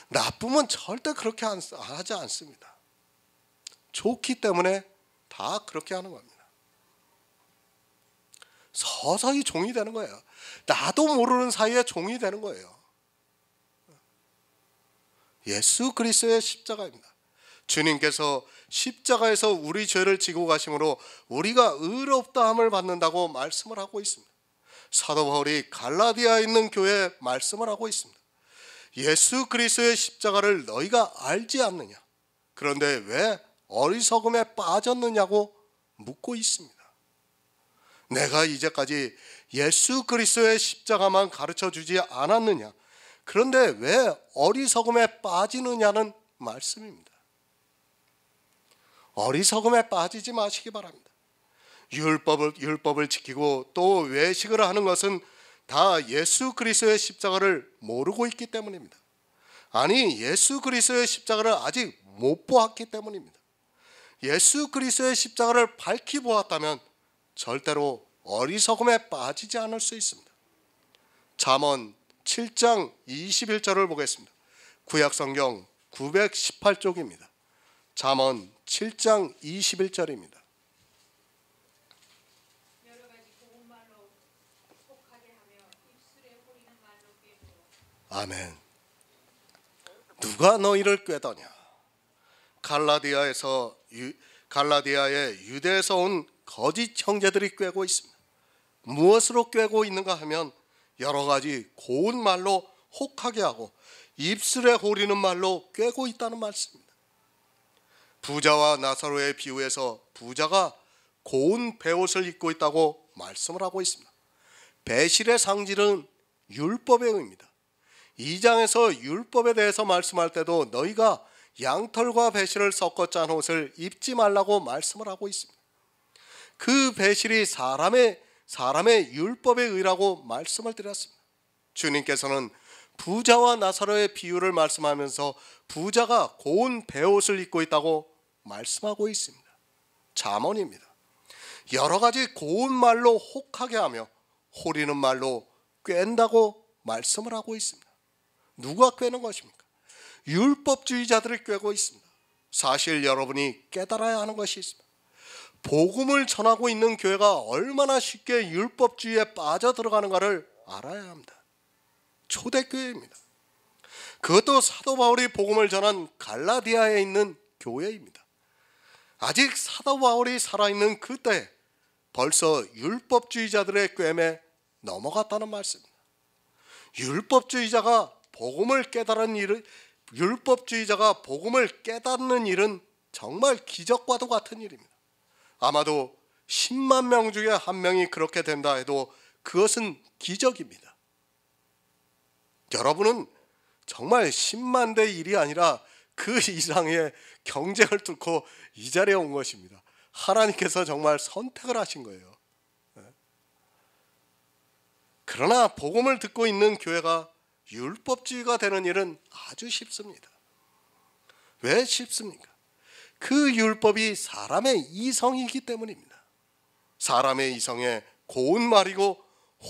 나쁘면 절대 그렇게 하지 않습니다. 좋기 때문에 다 그렇게 하는 겁니다. 서서히 종이 되는 거예요. 나도 모르는 사이에 종이 되는 거예요. 예수 그리스도의 십자가입니다. 주님께서 십자가에서 우리 죄를 지고 가심으로 우리가 의롭다함을 받는다고 말씀을 하고 있습니다. 사도 바울이 갈라디아에 있는 교회에 말씀을 하고 있습니다. 예수 그리스도의 십자가를 너희가 알지 않느냐? 그런데 왜 어리석음에 빠졌느냐고 묻고 있습니다. 내가 이제까지 예수 그리스도의 십자가만 가르쳐 주지 않았느냐? 그런데 왜 어리석음에 빠지느냐는 말씀입니다. 어리석음에 빠지지 마시기 바랍니다. 율법을 지키고 또 외식을 하는 것은 다 예수 그리스도의 십자가를 모르고 있기 때문입니다. 아니, 예수 그리스도의 십자가를 아직 못 보았기 때문입니다. 예수 그리스도의 십자가를 밝히 보았다면 절대로 어리석음에 빠지지 않을 수 있습니다. 잠언 7장 21절을 보겠습니다. 구약성경 918쪽입니다. 잠언 7장 21절입니다. 아멘. 누가 너희를 꾀더냐? 갈라디아의 유대에서 온 거짓 형제들이 꾀고 있습니다. 무엇으로 꾀고 있는가 하면 여러 가지 고운 말로 혹하게 하고 입술에 호리는 말로 꾀고 있다는 말씀입니다. 부자와 나사로의 비유에서 부자가 고운 베옷을 입고 있다고 말씀을 하고 있습니다. 배실의 상징은 율법의 의미입니다. 2장에서 율법에 대해서 말씀할 때도 너희가 양털과 배실을 섞어 짠 옷을 입지 말라고 말씀을 하고 있습니다. 그 배실이 사람의 율법의 의라고 말씀을 드렸습니다. 주님께서는 부자와 나사로의 비유를 말씀하면서 부자가 고운 베옷을 입고 있다고 말씀하고 있습니다. 잠언입니다. 여러 가지 고운 말로 혹하게 하며 호리는 말로 꾀다고 말씀을 하고 있습니다. 누가 꾀는 것입니까? 율법주의자들이 꾀고 있습니다. 사실 여러분이 깨달아야 하는 것이 있습니다. 복음을 전하고 있는 교회가 얼마나 쉽게 율법주의에 빠져들어가는가를 알아야 합니다. 초대교회입니다. 그것도 사도 바울이 복음을 전한 갈라디아에 있는 교회입니다. 아직 사도 바울이 살아있는 그때 벌써 율법주의자들의 꿰매 넘어갔다는 말씀입니다. 율법주의자가 복음을 깨닫는 일은 정말 기적과도 같은 일입니다. 아마도 10만 명 중에 한 명이 그렇게 된다 해도 그것은 기적입니다. 여러분은 정말 10만 대 1이 아니라 그 이상의 경쟁을 뚫고 이 자리에 온 것입니다. 하나님께서 정말 선택을 하신 거예요. 그러나 복음을 듣고 있는 교회가 율법주의가 되는 일은 아주 쉽습니다. 왜 쉽습니까? 그 율법이 사람의 이성이기 때문입니다. 사람의 이성에 고운 말이고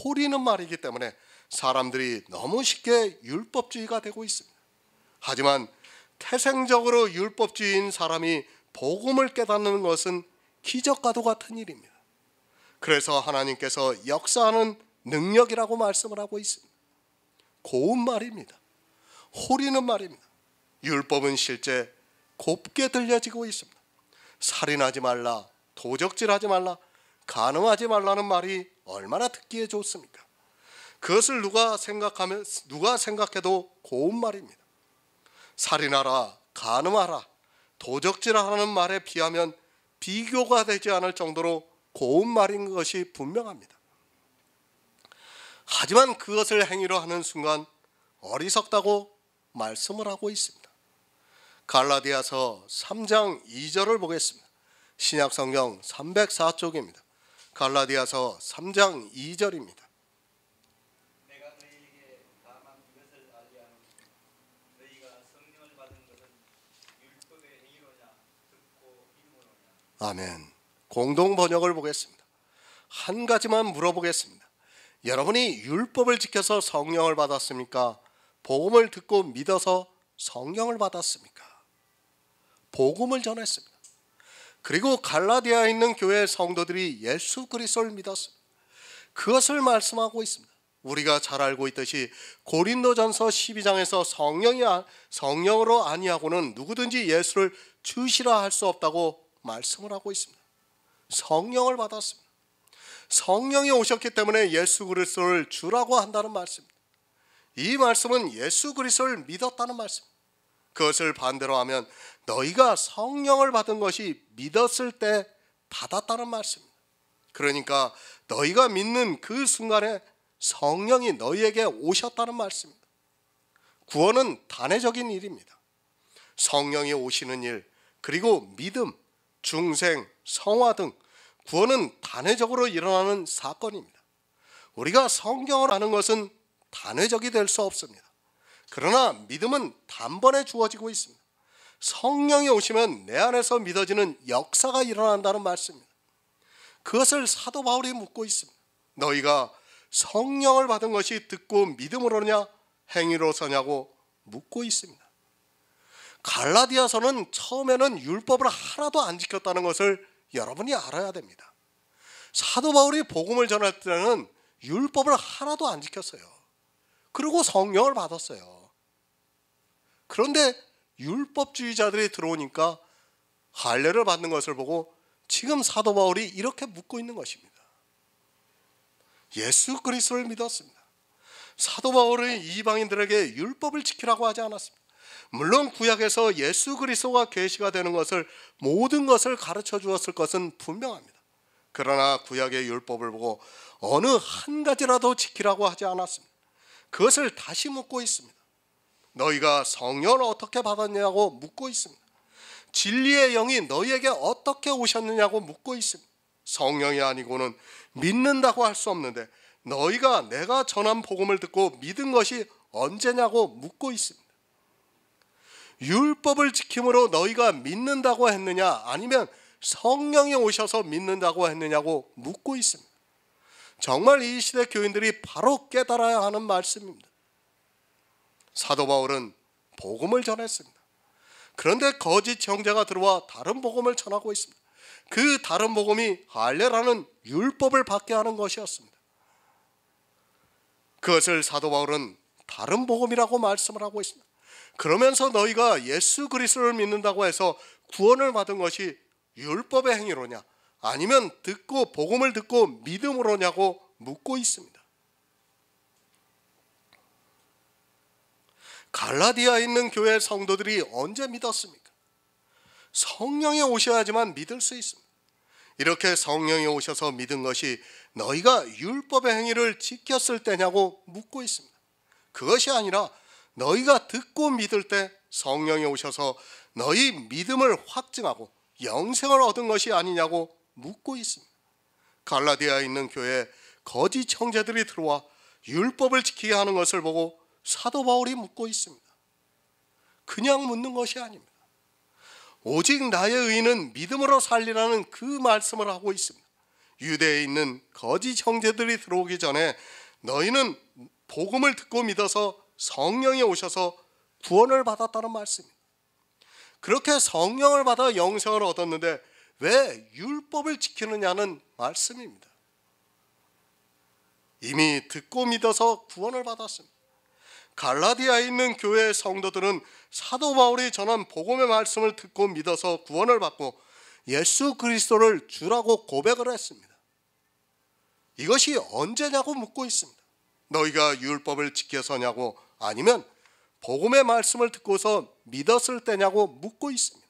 호리는 말이기 때문에 사람들이 너무 쉽게 율법주의가 되고 있습니다. 하지만 태생적으로 율법주의인 사람이 복음을 깨닫는 것은 기적과도 같은 일입니다. 그래서 하나님께서 역사하는 능력이라고 말씀을 하고 있습니다. 고운 말입니다. 호리는 말입니다. 율법은 실제 곱게 들려지고 있습니다. 살인하지 말라, 도적질하지 말라, 간음하지 말라는 말이 얼마나 듣기에 좋습니까? 그것을 누가 생각해도 고운 말입니다. 살인하라, 간음하라, 도적질하라는 말에 비하면 비교가 되지 않을 정도로 고운 말인 것이 분명합니다. 하지만 그것을 행위로 하는 순간 어리석다고 말씀을 하고 있습니다. 갈라디아서 3장 2절을 보겠습니다. 신약성경 304쪽입니다. 갈라디아서 3장 2절입니다. 내가 너희에게 다만 이것을 알게 하노니 너희가 성령을 받은 것은 율법의 행위로냐 듣고 믿음으로냐. 아멘. 공동 번역을 보겠습니다. 한 가지만 물어보겠습니다. 여러분이 율법을 지켜서 성령을 받았습니까? 복음을 듣고 믿어서 성령을 받았습니까? 복음을 전했습니다. 그리고 갈라디아에 있는 교회 성도들이 예수 그리스도를 믿었습니다. 그것을 말씀하고 있습니다. 우리가 잘 알고 있듯이 고린도전서 12장에서 성령으로 아니하고는 누구든지 예수를 주시라 할 수 없다고 말씀을 하고 있습니다. 성령을 받았습니다. 성령이 오셨기 때문에 예수 그리스도를 주라고 한다는 말씀입니다. 이 말씀은 예수 그리스도를 믿었다는 말씀. 그것을 반대로 하면 너희가 성령을 받은 것이 믿었을 때 받았다는 말씀입니다. 그러니까 너희가 믿는 그 순간에 성령이 너희에게 오셨다는 말씀입니다. 구원은 단회적인 일입니다. 성령이 오시는 일, 그리고 믿음, 중생, 성화 등 구원은 단회적으로 일어나는 사건입니다. 우리가 성경을 아는 것은 단회적이 될 수 없습니다. 그러나 믿음은 단번에 주어지고 있습니다. 성령이 오시면 내 안에서 믿어지는 역사가 일어난다는 말씀입니다. 그것을 사도 바울이 묻고 있습니다. 너희가 성령을 받은 것이 듣고 믿음으로냐 행위로서냐고 묻고 있습니다. 갈라디아서는 처음에는 율법을 하나도 안 지켰다는 것을 여러분이 알아야 됩니다. 사도 바울이 복음을 전할 때는 율법을 하나도 안 지켰어요. 그리고 성령을 받았어요. 그런데 율법주의자들이 들어오니까 할례를 받는 것을 보고 지금 사도 바울이 이렇게 묻고 있는 것입니다. 예수 그리스도를 믿었습니다. 사도 바울은 이방인들에게 율법을 지키라고 하지 않았습니다. 물론 구약에서 예수 그리스도가 계시가 되는 것을 모든 것을 가르쳐 주었을 것은 분명합니다. 그러나 구약의 율법을 보고 어느 한 가지라도 지키라고 하지 않았습니다. 그것을 다시 묻고 있습니다. 너희가 성령을 어떻게 받았냐고 묻고 있습니다. 진리의 영이 너희에게 어떻게 오셨느냐고 묻고 있습니다. 성령이 아니고는 믿는다고 할 수 없는데 너희가 내가 전한 복음을 듣고 믿은 것이 언제냐고 묻고 있습니다. 율법을 지킴으로 너희가 믿는다고 했느냐 아니면 성령이 오셔서 믿는다고 했느냐고 묻고 있습니다. 정말 이 시대 교인들이 바로 깨달아야 하는 말씀입니다. 사도 바울은 복음을 전했습니다. 그런데 거짓 형제가 들어와 다른 복음을 전하고 있습니다. 그 다른 복음이 할례라는 율법을 받게 하는 것이었습니다. 그것을 사도 바울은 다른 복음이라고 말씀을 하고 있습니다. 그러면서 너희가 예수 그리스도를 믿는다고 해서 구원을 받은 것이 율법의 행위로냐 아니면 복음을 듣고 믿음으로냐고 묻고 있습니다. 갈라디아에 있는 교회 성도들이 언제 믿었습니까? 성령이 오셔야지만 믿을 수 있습니다. 이렇게 성령이 오셔서 믿은 것이 너희가 율법의 행위를 지켰을 때냐고 묻고 있습니다. 그것이 아니라 너희가 듣고 믿을 때 성령이 오셔서 너희 믿음을 확증하고 영생을 얻은 것이 아니냐고 묻고 있습니다. 갈라디아에 있는 교회에 거짓 형제들이 들어와 율법을 지키게 하는 것을 보고 사도 바울이 묻고 있습니다. 그냥 묻는 것이 아닙니다. 오직 나의 의는 믿음으로 살리라는 그 말씀을 하고 있습니다. 유대에 있는 거짓 형제들이 들어오기 전에 너희는 복음을 듣고 믿어서 성령이 오셔서 구원을 받았다는 말씀입니다. 그렇게 성령을 받아 영생을 얻었는데 왜 율법을 지키느냐는 말씀입니다. 이미 듣고 믿어서 구원을 받았습니다. 갈라디아에 있는 교회의 성도들은 사도 바울이 전한 복음의 말씀을 듣고 믿어서 구원을 받고 예수 그리스도를 주라고 고백을 했습니다. 이것이 언제냐고 묻고 있습니다. 너희가 율법을 지켜서냐고 아니면 복음의 말씀을 듣고서 믿었을 때냐고 묻고 있습니다.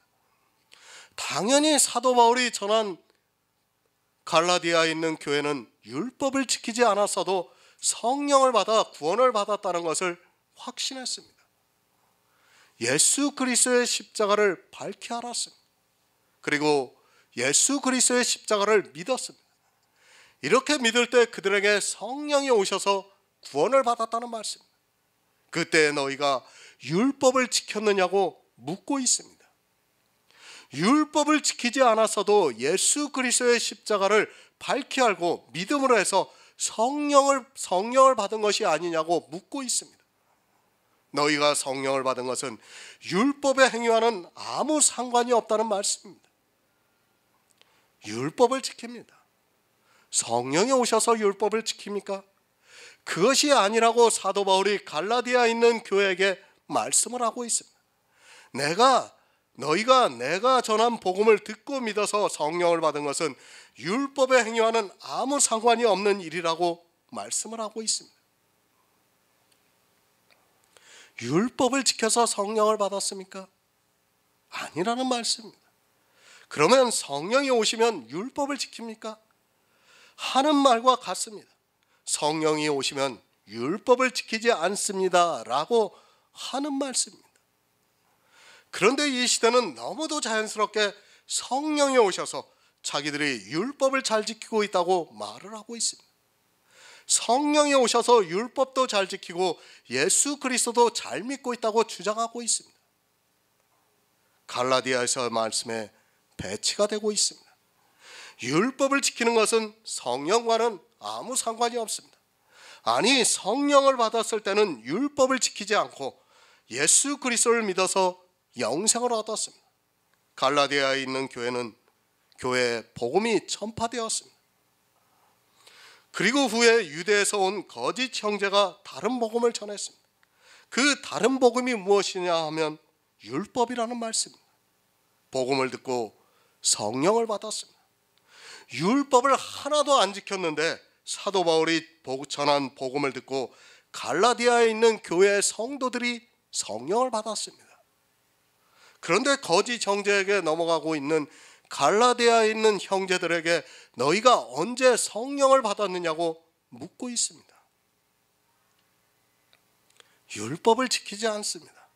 당연히 사도 바울이 전한 갈라디아에 있는 교회는 율법을 지키지 않았어도 성령을 받아 구원을 받았다는 것을 확신했습니다. 예수 그리스도의 십자가를 밝히 알았습니다. 그리고 예수 그리스도의 십자가를 믿었습니다. 이렇게 믿을 때 그들에게 성령이 오셔서 구원을 받았다는 말씀입니다. 그때 너희가 율법을 지켰느냐고 묻고 있습니다. 율법을 지키지 않았어도 예수 그리스도의 십자가를 밝히 알고 믿음으로 해서 성령을 받은 것이 아니냐고 묻고 있습니다. 너희가 성령을 받은 것은 율법의 행위와는 아무 상관이 없다는 말씀입니다. 율법을 지킵니다. 성령이 오셔서 율법을 지킵니까? 그것이 아니라고 사도 바울이 갈라디아에 있는 교회에게 말씀을 하고 있습니다. 너희가 전한 복음을 듣고 믿어서 성령을 받은 것은 율법의 행위와는 아무 상관이 없는 일이라고 말씀을 하고 있습니다. 율법을 지켜서 성령을 받았습니까? 아니라는 말씀입니다. 그러면 성령이 오시면 율법을 지킵니까? 하는 말과 같습니다. 성령이 오시면 율법을 지키지 않습니다 라고 하는 말씀입니다. 그런데 이 시대는 너무도 자연스럽게 성령이 오셔서 자기들이 율법을 잘 지키고 있다고 말을 하고 있습니다. 성령이 오셔서 율법도 잘 지키고 예수 그리스도도 잘 믿고 있다고 주장하고 있습니다. 갈라디아에서 말씀에 배치가 되고 있습니다. 율법을 지키는 것은 성령과는 아무 상관이 없습니다. 아니, 성령을 받았을 때는 율법을 지키지 않고 예수 그리스도를 믿어서 영생을 얻었습니다. 갈라디아에 있는 교회에 복음이 전파되었습니다. 그리고 후에 유대에서 온 거짓 형제가 다른 복음을 전했습니다. 그 다른 복음이 무엇이냐 하면 율법이라는 말씀입니다. 복음을 듣고 성령을 받았습니다. 율법을 하나도 안 지켰는데 사도 바울이 전한 복음을 듣고 갈라디아에 있는 교회의 성도들이 성령을 받았습니다. 그런데 거짓 형제에게 넘어가고 있는 갈라디아에 있는 형제들에게 너희가 언제 성령을 받았느냐고 묻고 있습니다. 율법을 지키지 않습니다.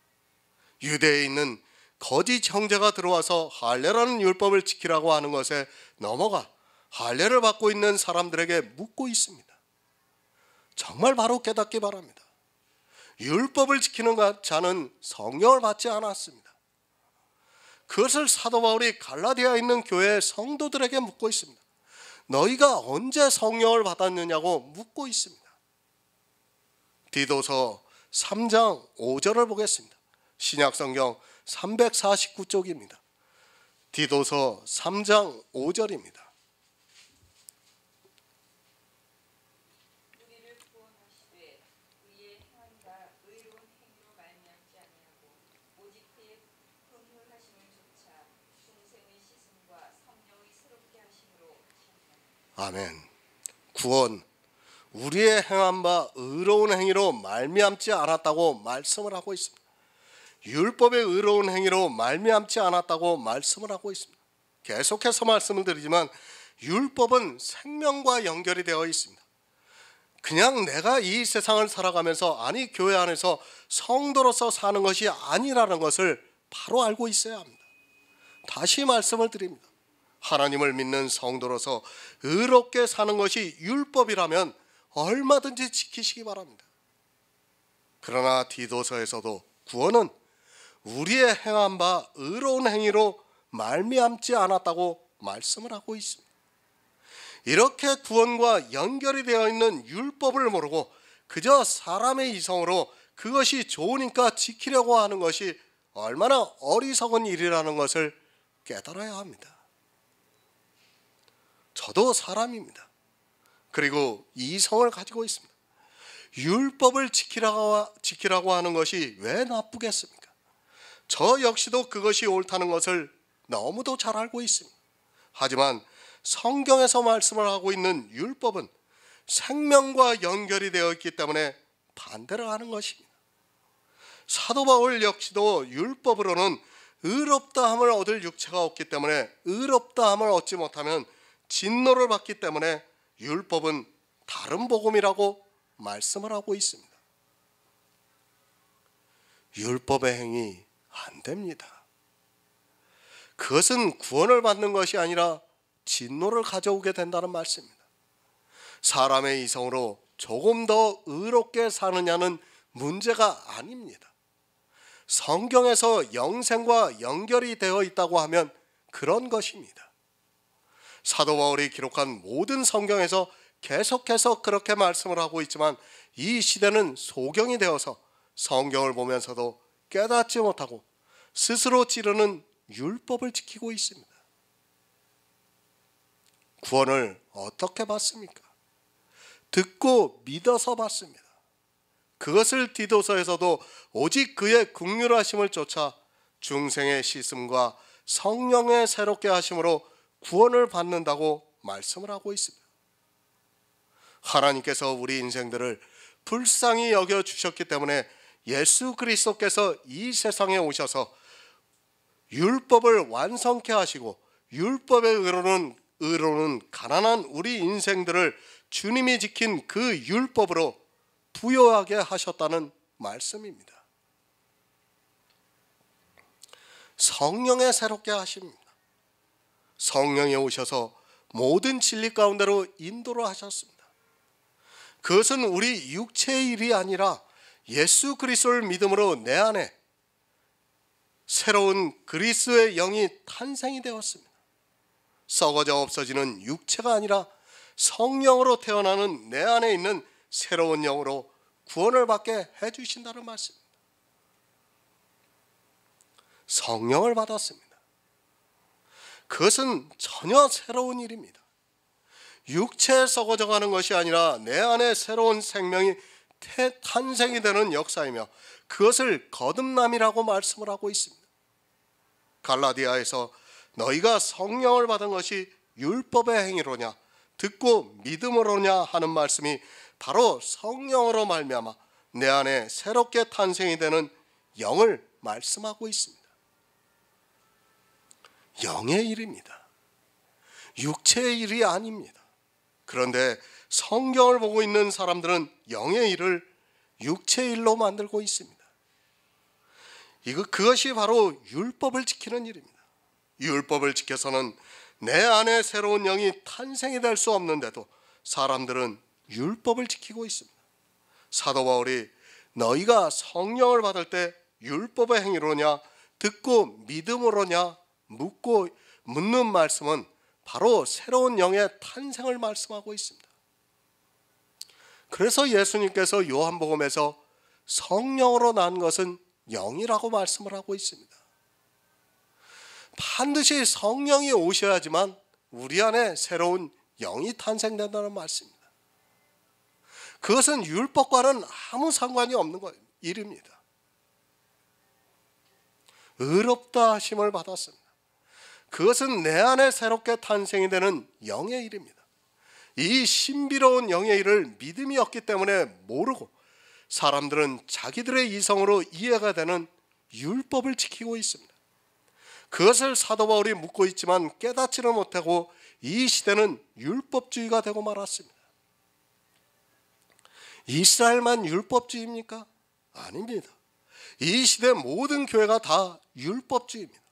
유대에 있는 거짓 형제가 들어와서 할례라는 율법을 지키라고 하는 것에 넘어가 할례를 받고 있는 사람들에게 묻고 있습니다. 정말 바로 깨닫기 바랍니다. 율법을 지키는 자는 성령을 받지 않았습니다. 그것을 사도 바울이 갈라디아에 있는 교회 성도들에게 묻고 있습니다. 너희가 언제 성령을 받았느냐고 묻고 있습니다. 디도서 3장 5절을 보겠습니다. 신약성경 349쪽입니다. 디도서 3장 5절입니다. 우리를 구원하시되 우리의 행함과 아멘. 구원, 우리의 행한 바 의로운 행위로 말미암지 않았다고 말씀을 하고 있습니다. 율법의 의로운 행위로 말미암지 않았다고 말씀을 하고 있습니다. 계속해서 말씀을 드리지만 율법은 생명과 연결이 되어 있습니다. 그냥 내가 이 세상을 살아가면서, 아니 교회 안에서 성도로서 사는 것이 아니라는 것을 바로 알고 있어야 합니다. 다시 말씀을 드립니다. 하나님을 믿는 성도로서 의롭게 사는 것이 율법이라면 얼마든지 지키시기 바랍니다. 그러나 디도서에서도 구원은 우리의 행한 바 의로운 행위로 말미암지 않았다고 말씀을 하고 있습니다. 이렇게 구원과 연결이 되어 있는 율법을 모르고 그저 사람의 이성으로 그것이 좋으니까 지키려고 하는 것이 얼마나 어리석은 일이라는 것을 깨달아야 합니다. 저도 사람입니다. 그리고 이성을 가지고 있습니다. 율법을 지키라고 하는 것이 왜 나쁘겠습니까? 저 역시도 그것이 옳다는 것을 너무도 잘 알고 있습니다. 하지만 성경에서 말씀을 하고 있는 율법은 생명과 연결이 되어 있기 때문에 반대를 하는 것입니다. 사도 바울 역시도 율법으로는 의롭다함을 얻을 육체가 없기 때문에, 의롭다함을 얻지 못하면 진노를 받기 때문에 율법은 다른 복음이라고 말씀을 하고 있습니다. 율법의 행위 안 됩니다. 그것은 구원을 받는 것이 아니라 진노를 가져오게 된다는 말씀입니다. 사람의 이성으로 조금 더 의롭게 사느냐는 문제가 아닙니다. 성경에서 영생과 연결이 되어 있다고 하면 그런 것입니다. 사도 바울이 기록한 모든 성경에서 계속해서 그렇게 말씀을 하고 있지만 이 시대는 소경이 되어서 성경을 보면서도 깨닫지 못하고 스스로 찌르는 율법을 지키고 있습니다. 구원을 어떻게 받습니까? 듣고 믿어서 받습니다. 그것을 디도서에서도 오직 그의 긍휼하심을 쫓아 중생의 씻음과 성령의 새롭게 하심으로 구원을 받는다고 말씀을 하고 있습니다. 하나님께서 우리 인생들을 불쌍히 여겨주셨기 때문에 예수 그리스도께서 이 세상에 오셔서 율법을 완성케 하시고 율법의 의로는 가난한 우리 인생들을 주님이 지킨 그 율법으로 부요하게 하셨다는 말씀입니다. 성령의 새롭게 하십니다. 성령이 오셔서 모든 진리 가운데로 인도를 하셨습니다. 그것은 우리 육체의 일이 아니라 예수 그리스도를 믿음으로 내 안에 새로운 그리스도의 영이 탄생이 되었습니다. 썩어져 없어지는 육체가 아니라 성령으로 태어나는 내 안에 있는 새로운 영으로 구원을 받게 해주신다는 말씀입니다. 성령을 받았습니다. 그것은 전혀 새로운 일입니다. 육체에 썩어져가는 것이 아니라 내 안에 새로운 생명이 탄생이 되는 역사이며 그것을 거듭남이라고 말씀을 하고 있습니다. 갈라디아에서 너희가 성령을 받은 것이 율법의 행위로냐 듣고 믿음으로냐 하는 말씀이 바로 성령으로 말미암아 내 안에 새롭게 탄생이 되는 영을 말씀하고 있습니다. 영의 일입니다. 육체의 일이 아닙니다. 그런데 성경을 보고 있는 사람들은 영의 일을 육체의 일로 만들고 있습니다. 그것이 바로 율법을 지키는 일입니다. 율법을 지켜서는 내 안에 새로운 영이 탄생이 될 수 없는데도 사람들은 율법을 지키고 있습니다. 사도 바울이 너희가 성령을 받을 때 율법의 행위로냐 듣고 믿음으로냐 묻는 말씀은 바로 새로운 영의 탄생을 말씀하고 있습니다. 그래서 예수님께서 요한복음에서 성령으로 난 것은 영이라고 말씀을 하고 있습니다. 반드시 성령이 오셔야지만 우리 안에 새로운 영이 탄생된다는 말씀입니다. 그것은 율법과는 아무 상관이 없는 일입니다. 의롭다 하심을 받았습니다. 그것은 내 안에 새롭게 탄생이 되는 영의 일입니다. 이 신비로운 영의 일을 믿음이 없기 때문에 모르고 사람들은 자기들의 이성으로 이해가 되는 율법을 지키고 있습니다. 그것을 사도 바울이 묻고 있지만 깨닫지를 못하고 이 시대는 율법주의가 되고 말았습니다. 이스라엘만 율법주의입니까? 아닙니다. 이 시대 모든 교회가 다 율법주의입니다.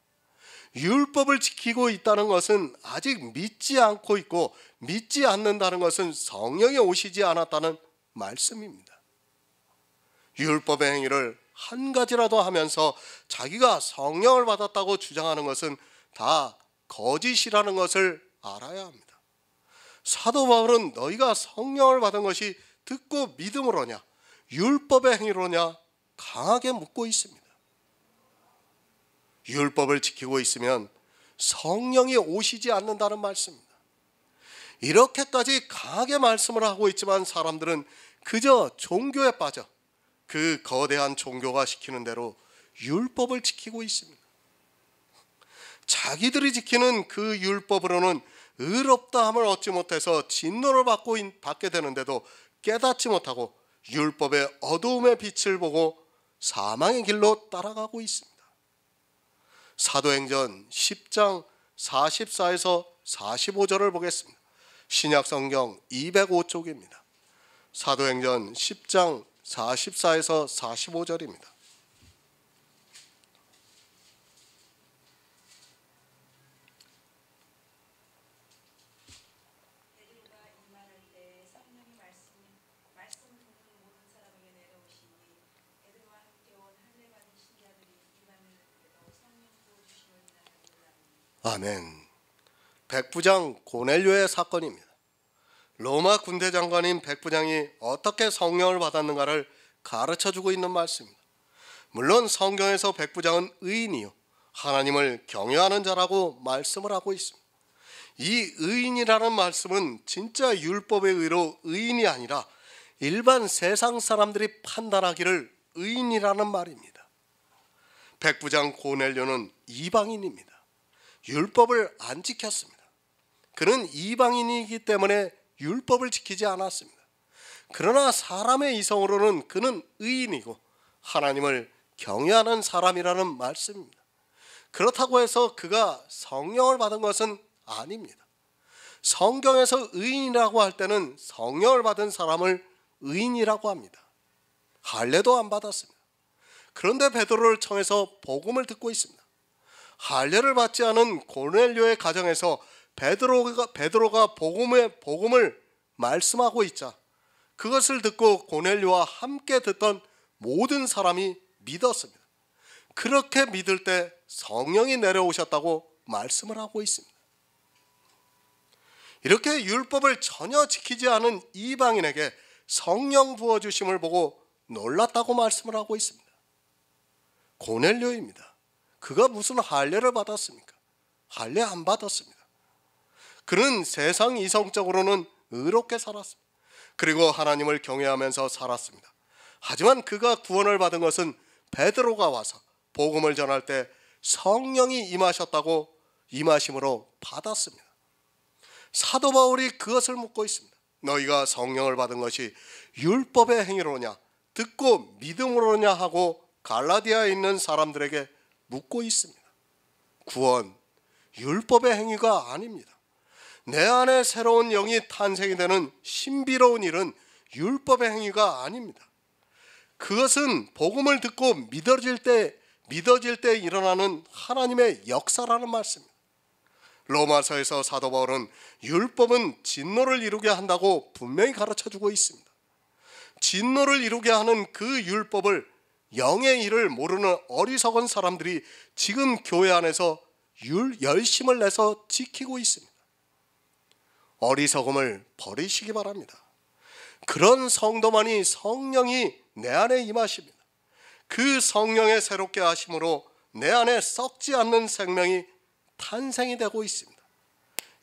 율법을 지키고 있다는 것은 아직 믿지 않고 있고 믿지 않는다는 것은 성령이 오시지 않았다는 말씀입니다. 율법의 행위를 한 가지라도 하면서 자기가 성령을 받았다고 주장하는 것은 다 거짓이라는 것을 알아야 합니다. 사도 바울은 너희가 성령을 받은 것이 듣고 믿음으로냐 율법의 행위로냐 강하게 묻고 있습니다. 율법을 지키고 있으면 성령이 오시지 않는다는 말씀입니다. 이렇게까지 강하게 말씀을 하고 있지만 사람들은 그저 종교에 빠져 그 거대한 종교가 시키는 대로 율법을 지키고 있습니다. 자기들이 지키는 그 율법으로는 의롭다함을 얻지 못해서 진노를 받게 되는데도 깨닫지 못하고 율법의 어두움의 빛을 보고 사망의 길로 따라가고 있습니다. 사도행전 10장 44에서 45절을 보겠습니다. 신약성경 205쪽입니다. 사도행전 10장 44에서 45절입니다. 베드로가 이만할 때 성령이 말씀 듣는 모든 사람에게 내려오시니 베드로와 함께 온 할례 받은 신자들이 이만했는데도 성령 부어주심을 인하여 아멘. 백부장 고넬료의 사건입니다. 로마 군대 장관인 백부장이 어떻게 성령을 받았는가를 가르쳐주고 있는 말씀입니다. 물론 성경에서 백부장은 의인이요 하나님을 경외하는 자라고 말씀을 하고 있습니다. 이 의인이라는 말씀은 진짜 율법의 의로 의인이 아니라 일반 세상 사람들이 판단하기를 의인이라는 말입니다. 백부장 고넬료는 이방인입니다. 율법을 안 지켰습니다. 그는 이방인이기 때문에 율법을 지키지 않았습니다. 그러나 사람의 이성으로는 그는 의인이고 하나님을 경외하는 사람이라는 말씀입니다. 그렇다고 해서 그가 성령을 받은 것은 아닙니다. 성경에서 의인이라고 할 때는 성령을 받은 사람을 의인이라고 합니다. 할례도 안 받았습니다. 그런데 베드로를 청해서 복음을 듣고 있습니다. 할례를 받지 않은 고넬료의 가정에서 베드로가 복음을 말씀하고 있자 그것을 듣고 고넬료와 함께 듣던 모든 사람이 믿었습니다. 그렇게 믿을 때 성령이 내려오셨다고 말씀을 하고 있습니다. 이렇게 율법을 전혀 지키지 않은 이방인에게 성령 부어주심을 보고 놀랐다고 말씀을 하고 있습니다. 고넬료입니다. 그가 무슨 할례를 받았습니까? 할례 안 받았습니다. 그는 세상 이성적으로는 의롭게 살았습니다. 그리고 하나님을 경외하면서 살았습니다. 하지만 그가 구원을 받은 것은 베드로가 와서 복음을 전할 때 성령이 임하심으로 받았습니다. 사도 바울이 그것을 묻고 있습니다. 너희가 성령을 받은 것이 율법의 행위로냐 듣고 믿음으로냐 하고 갈라디아에 있는 사람들에게 묻고 있습니다. 구원, 율법의 행위가 아닙니다. 내 안에 새로운 영이 탄생이 되는 신비로운 일은 율법의 행위가 아닙니다. 그것은 복음을 듣고 믿어질 때 일어나는 하나님의 역사라는 말씀입니다. 로마서에서 사도 바울은 율법은 진노를 이루게 한다고 분명히 가르쳐주고 있습니다. 진노를 이루게 하는 그 율법을 영의 일을 모르는 어리석은 사람들이 지금 교회 안에서 열심을 내서 지키고 있습니다. 어리석음을 버리시기 바랍니다. 그런 성도만이 성령이 내 안에 임하십니다. 그 성령의 새롭게 하심으로 내 안에 썩지 않는 생명이 탄생이 되고 있습니다.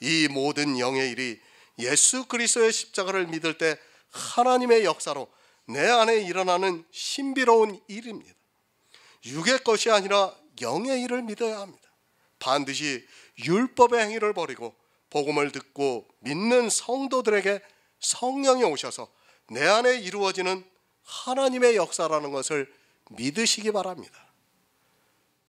이 모든 영의 일이 예수 그리스도의 십자가를 믿을 때 하나님의 역사로 내 안에 일어나는 신비로운 일입니다. 육의 것이 아니라 영의 일을 믿어야 합니다. 반드시 율법의 행위를 버리고 복음을 듣고 믿는 성도들에게 성령이 오셔서 내 안에 이루어지는 하나님의 역사라는 것을 믿으시기 바랍니다.